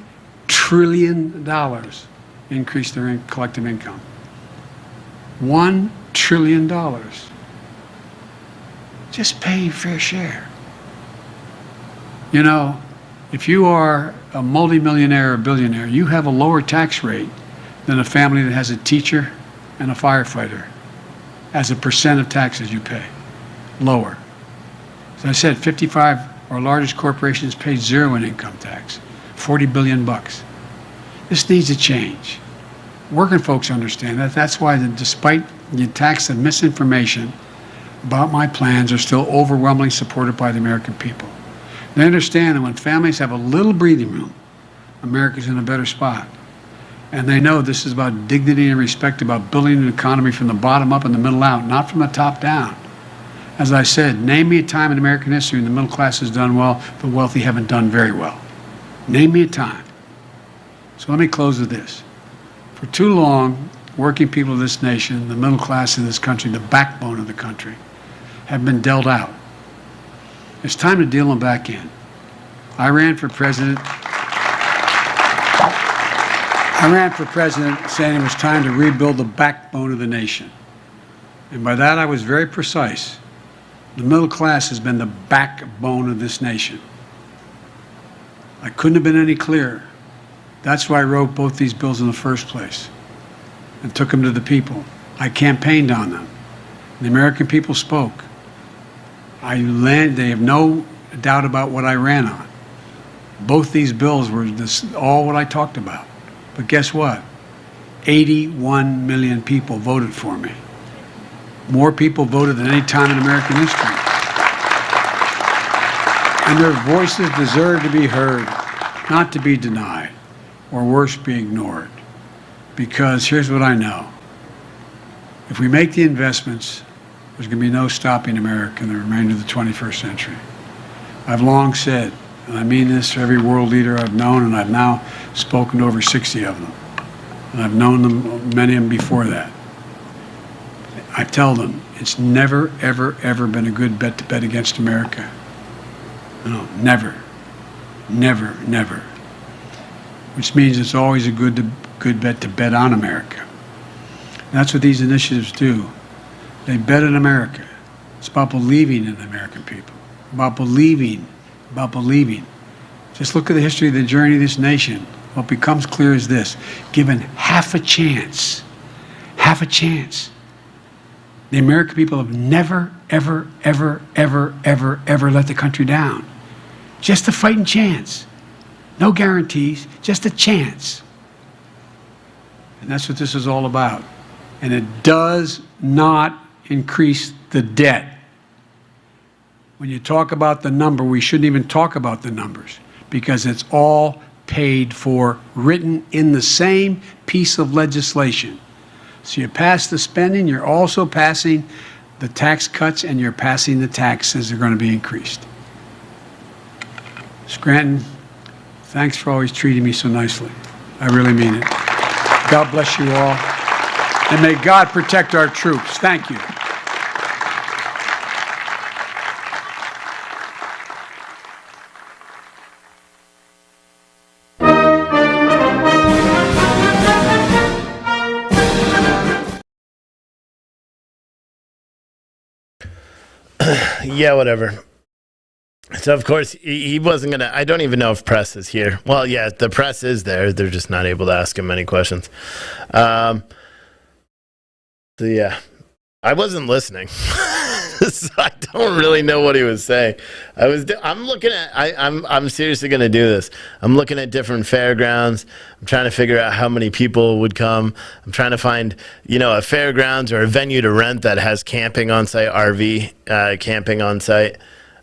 trillion increase their collective income. $1 trillion. Just pay your fair share. If you are a multimillionaire or billionaire, you have a lower tax rate than a family that has a teacher and a firefighter as a percent of taxes you pay. Lower. As I said, 55 our largest corporations pay zero in income tax, $40 billion. This needs to change. Working folks understand that. That's why, despite the attacks and misinformation about my plans, are still overwhelmingly supported by the American people. They understand that when families have a little breathing room, America's in a better spot. And they know this is about dignity and respect, about building an economy from the bottom up and the middle out, not from the top down. As I said, name me a time in American history when the middle class has done well, the wealthy haven't done very well. Name me a time. So let me close with this. For too long, working people of this nation, the middle class of this country, the backbone of the country, have been dealt out. It's time to deal them back in. I ran for president saying it was time to rebuild the backbone of the nation. And by that I was very precise. The middle class has been the backbone of this nation. I couldn't have been any clearer. That's why I wrote both these bills in the first place and took them to the people. I campaigned on them. The American people spoke. They have no doubt about what I ran on. Both these bills were all what I talked about. But guess what? 81 million people voted for me. More people voted than any time in American history. And their voices deserve to be heard, not to be denied, or worse, be ignored. Because here's what I know. If we make the investments, there's going to be no stopping America in the remainder of the 21st century. I've long said, and I mean this to every world leader I've known, and I've now spoken to over 60 of them. And I've known them, many of them before that. I tell them, it's never, ever, ever been a good bet to bet against America. No, never. Never, never. Which means it's always a good bet to bet on America. And that's what these initiatives do. They bet on America. It's about believing in the American people. About believing. Just look at the history of the journey of this nation. What becomes clear is this. Given half a chance, the American people have never, ever, ever, ever, ever, ever let the country down. Just a fighting chance. No guarantees, just a chance. And that's what this is all about. And it does not increase the debt. When you talk about the number, we shouldn't even talk about the numbers because it's all paid for, written in the same piece of legislation. So you pass the spending, you're also passing the tax cuts, and you're passing the taxes that are going to be increased. Scranton, thanks for always treating me so nicely. I really mean it. God bless you all. And may God protect our troops. Thank you. Yeah, whatever. So, of course, he wasn't going to... I don't even know if press is here. Well, yeah, the press is there. They're just not able to ask him any questions. So, yeah. I wasn't listening. So I don't really know what he was saying. I'm looking at... I'm seriously going to do this. I'm looking at different fairgrounds. I'm trying to figure out how many people would come. I'm trying to find, a fairgrounds or a venue to rent that has camping on site, RV camping on site.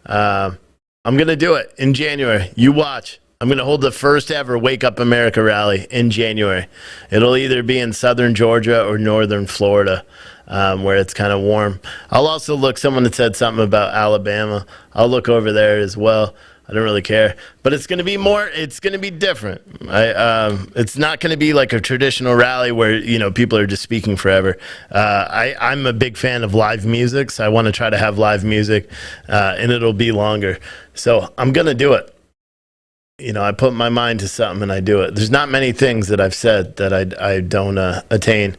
I'm going to do it in January. You watch. I'm going to hold the first ever Wake Up America rally in January. It'll either be in southern Georgia or northern Florida, where it's kind of warm. I'll also look, someone had said something about Alabama. I'll look over there as well. I don't really care. But it's going to be it's going to be different. It's not going to be like a traditional rally where, people are just speaking forever. I'm a big fan of live music, so I want to try to have live music, and it'll be longer. So I'm going to do it. I put my mind to something and I do it. There's not many things that I've said that I don't attain.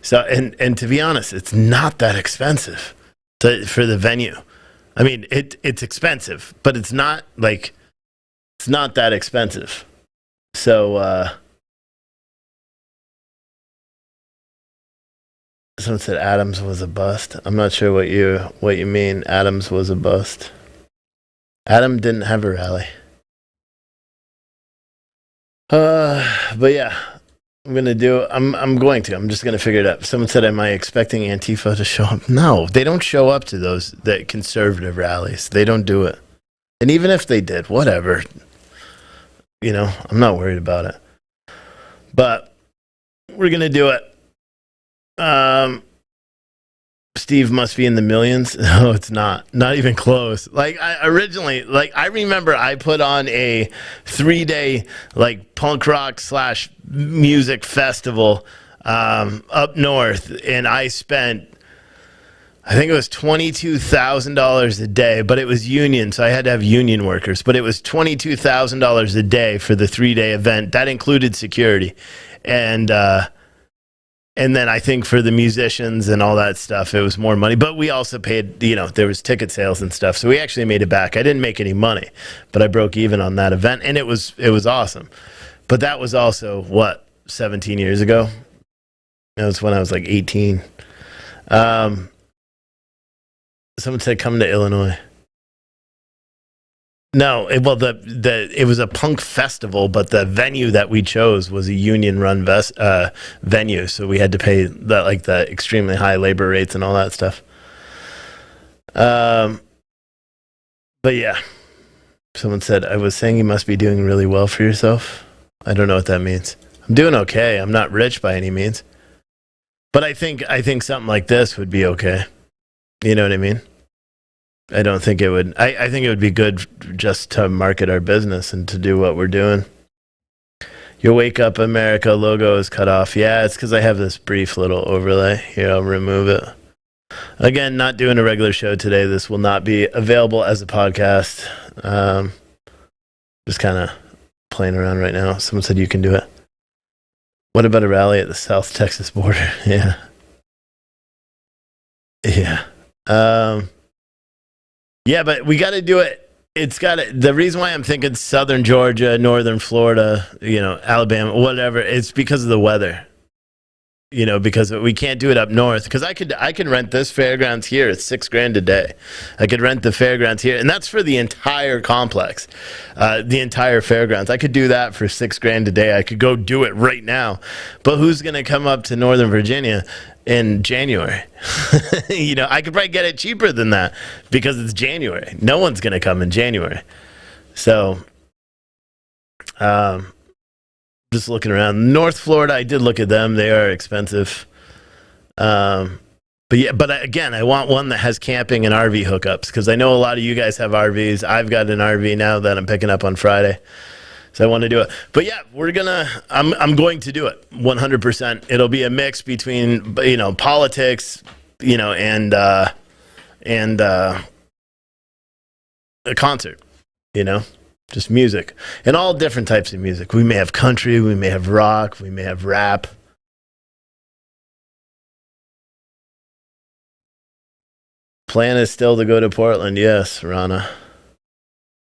So, and to be honest, it's not that expensive for the venue. I mean, it's expensive, but it's not that expensive. So, someone said Adams was a bust. I'm not sure what you mean. Adams was a bust. Adam didn't have a rally. But yeah, I'm going to. I'm just going to figure it out. Someone said, am I expecting Antifa to show up? No, they don't show up to that conservative rallies. They don't do it. And even if they did, whatever. I'm not worried about it. But we're gonna do it. Steve must be in the millions. No, it's not. Not even close. Like I originally, like I remember I put on a 3-day like punk rock / music festival up north, and I spent, I think it was $22,000 a day, but it was union, so I had to have union workers. But it was $22,000 a day for the 3-day event. That included security, and then I think for the musicians and all that stuff, it was more money. But we also paid, you know, there was ticket sales and stuff. So we actually made it back. I didn't make any money, but I broke even on that event, and it was awesome. But that was also, what, 17 years ago? That was when I was like 18. Someone said, come to Illinois. No, it was a punk festival, but the venue that we chose was a union-run venue, so we had to pay the extremely high labor rates and all that stuff. But yeah, someone said, I was saying you must be doing really well for yourself. I don't know what that means. I'm doing okay. I'm not rich by any means, but I think something like this would be okay. You know what I mean? I don't think it would. I think it would be good just to market our business and to do what we're doing. Your Wake Up America logo is cut off. Yeah, it's because I have this brief little overlay. Here, I'll remove it. Again, not doing a regular show today. This will not be available as a podcast. Just kind of playing around right now. Someone said you can do it. What about a rally at the South Texas border? Yeah. Yeah. Yeah, but we got to do it. The reason why I'm thinking southern Georgia, northern Florida, you know, Alabama, whatever, it's because of the weather. You know, because we can't do it up north. Because I could rent this fairgrounds here. It's $6,000 a day. I could rent the fairgrounds here, and that's for the entire complex, the entire fairgrounds. I could do that for $6,000 a day. I could go do it right now. But who's going to come up to Northern Virginia in January? You know, I could probably get it cheaper than that because it's January. No one's going to come in January. So, just looking around North Florida, I did look at them. They are expensive. But again, I want one that has camping and RV hookups because I know a lot of you guys have RVs. I've got an RV now that I'm picking up on Friday. So I want to do it. But yeah, I'm going to do it 100%. It'll be a mix between, you know, politics, you know, and a concert, you know. Just music. And all different types of music. We may have country, we may have rock, we may have rap. Plan is still to go to Portland, yes, Rana.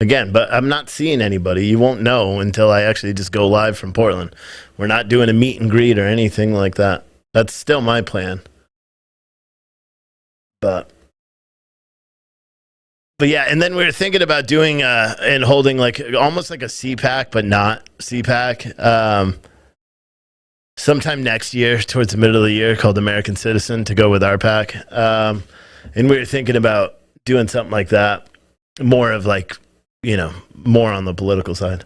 Again, but I'm not seeing anybody. You won't know until I actually just go live from Portland. We're not doing a meet and greet or anything like that. That's still my plan. But yeah, and then we were thinking about doing and holding like almost like a CPAC, but not CPAC. Sometime next year, towards the middle of the year, called American Citizen to go with our pack. And we were thinking about doing something like that, more of like, you know, more on the political side.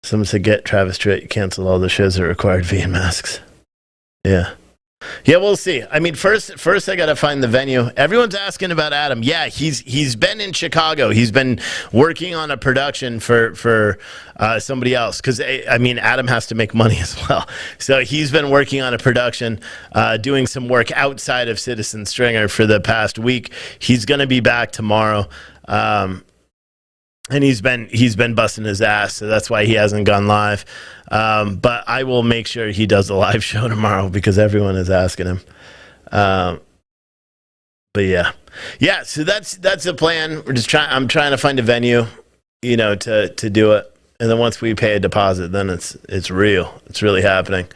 Someone said, get Travis Tritt, cancel all the shows that required vegan masks. Yeah. Yeah, we'll see. I mean, first I got to find the venue. Everyone's asking about Adam. Yeah, he's been in Chicago. He's been working on a production for somebody else because, I mean, Adam has to make money as well. So he's been working on a production, doing some work outside of Citizen Stringer for the past week. He's going to be back tomorrow. And he's been busting his ass, so that's why he hasn't gone live. But I will make sure he does a live show tomorrow because everyone is asking him. But yeah. So that's the plan. I'm trying to find a venue, you know, to do it. And then once we pay a deposit, then it's real. It's really happening.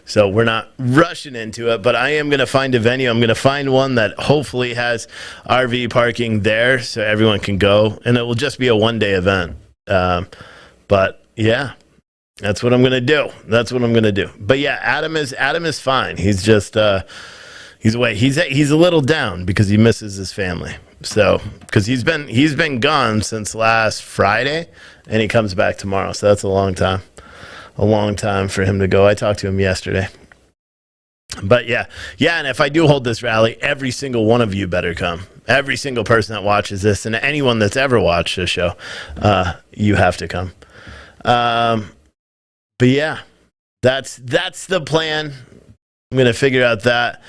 So we're not rushing into it, but I am going to find a venue. I'm going to find one that hopefully has RV parking there so everyone can go. And it will just be a one-day event. But yeah, that's what I'm going to do. But yeah, Adam is fine. He's just, he's away. He's a little down because he misses his family. So, because he's been gone since last Friday, and he comes back tomorrow. So that's a long time. a long time for him to go. I talked to him yesterday. But yeah, and if I do hold this rally, every single one of you better come. Every single person that watches this, and anyone that's ever watched this show, you have to come. But yeah, that's the plan. I'm gonna figure out that.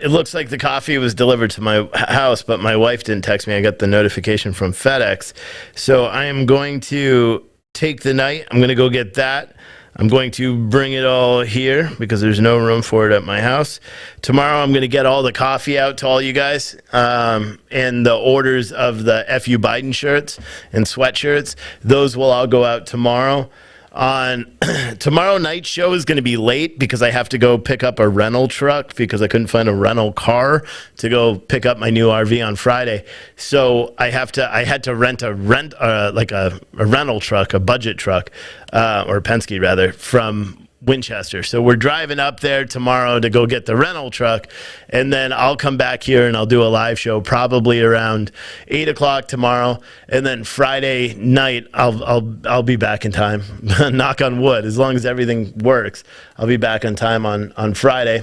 It looks like the coffee was delivered to my house, but my wife didn't text me. I got the notification from FedEx, so I am going to take the night. I'm gonna go get that. I'm going to bring it all here because there's no room for it at my house. Tomorrow, I'm going to get all the coffee out to all you guys and the orders of the FU Biden shirts and sweatshirts. Those will all go out tomorrow. On tomorrow night's show is going to be late because I have to go pick up a rental truck because I couldn't find a rental car to go pick up my new RV on Friday. So I had to rent a rental truck, a budget truck, or Penske rather, from Winchester. So we're driving up there tomorrow to go get the rental truck, and then I'll come back here and I'll do a live show probably around 8 o'clock tomorrow, and then Friday night I'll be back in time. Knock on wood, as long as everything works, I'll be back on time on Friday,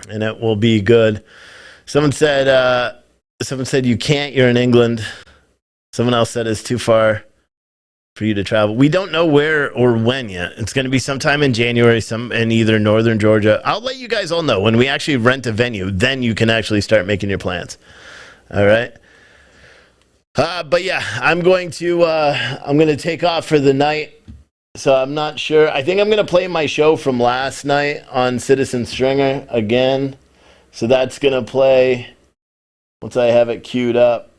and it will be good. Someone said you can't. You're in England. Someone else said it's too far for you to travel. We don't know where or when yet. It's going to be sometime in January, some in either northern Georgia. I'll let you guys all know when we actually rent a venue. Then you can actually start making your plans. All right. But yeah, I'm going to take off for the night. So I'm not sure. I think I'm going to play my show from last night on Citizen Stringer again. So that's going to play once I have it queued up.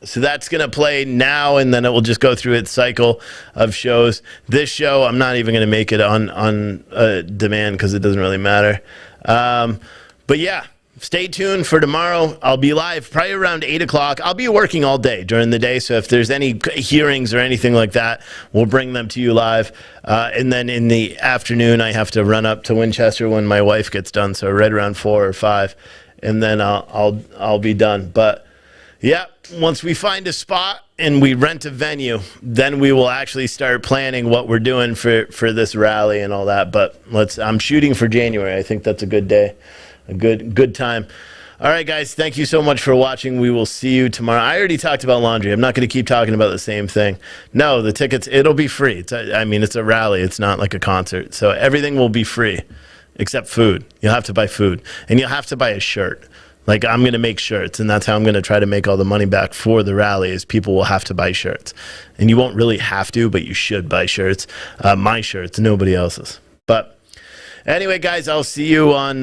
So that's going to play now, and then it will just go through its cycle of shows. This show, I'm not even going to make it on demand because it doesn't really matter. But yeah, stay tuned for tomorrow. I'll be live probably around 8 o'clock. I'll be working all day during the day, so if there's any hearings or anything like that, we'll bring them to you live. And then in the afternoon, I have to run up to Winchester when my wife gets done, so right around 4 or 5, and then I'll be done. But yeah, once we find a spot and we rent a venue, then we will actually start planning what we're doing for this rally and all that. But I'm shooting for January. I think that's a good day, a good time. All right, guys, thank you so much for watching. We will see you tomorrow. I already talked about laundry. I'm not going to keep talking about the same thing. No, the tickets, it'll be free. It's a rally. It's not like a concert. So everything will be free except food. You'll have to buy food, and you'll have to buy a shirt. Like, I'm going to make shirts, and that's how I'm going to try to make all the money back for the rally is people will have to buy shirts. And you won't really have to, but you should buy shirts. My shirts, nobody else's. But anyway, guys, I'll see you on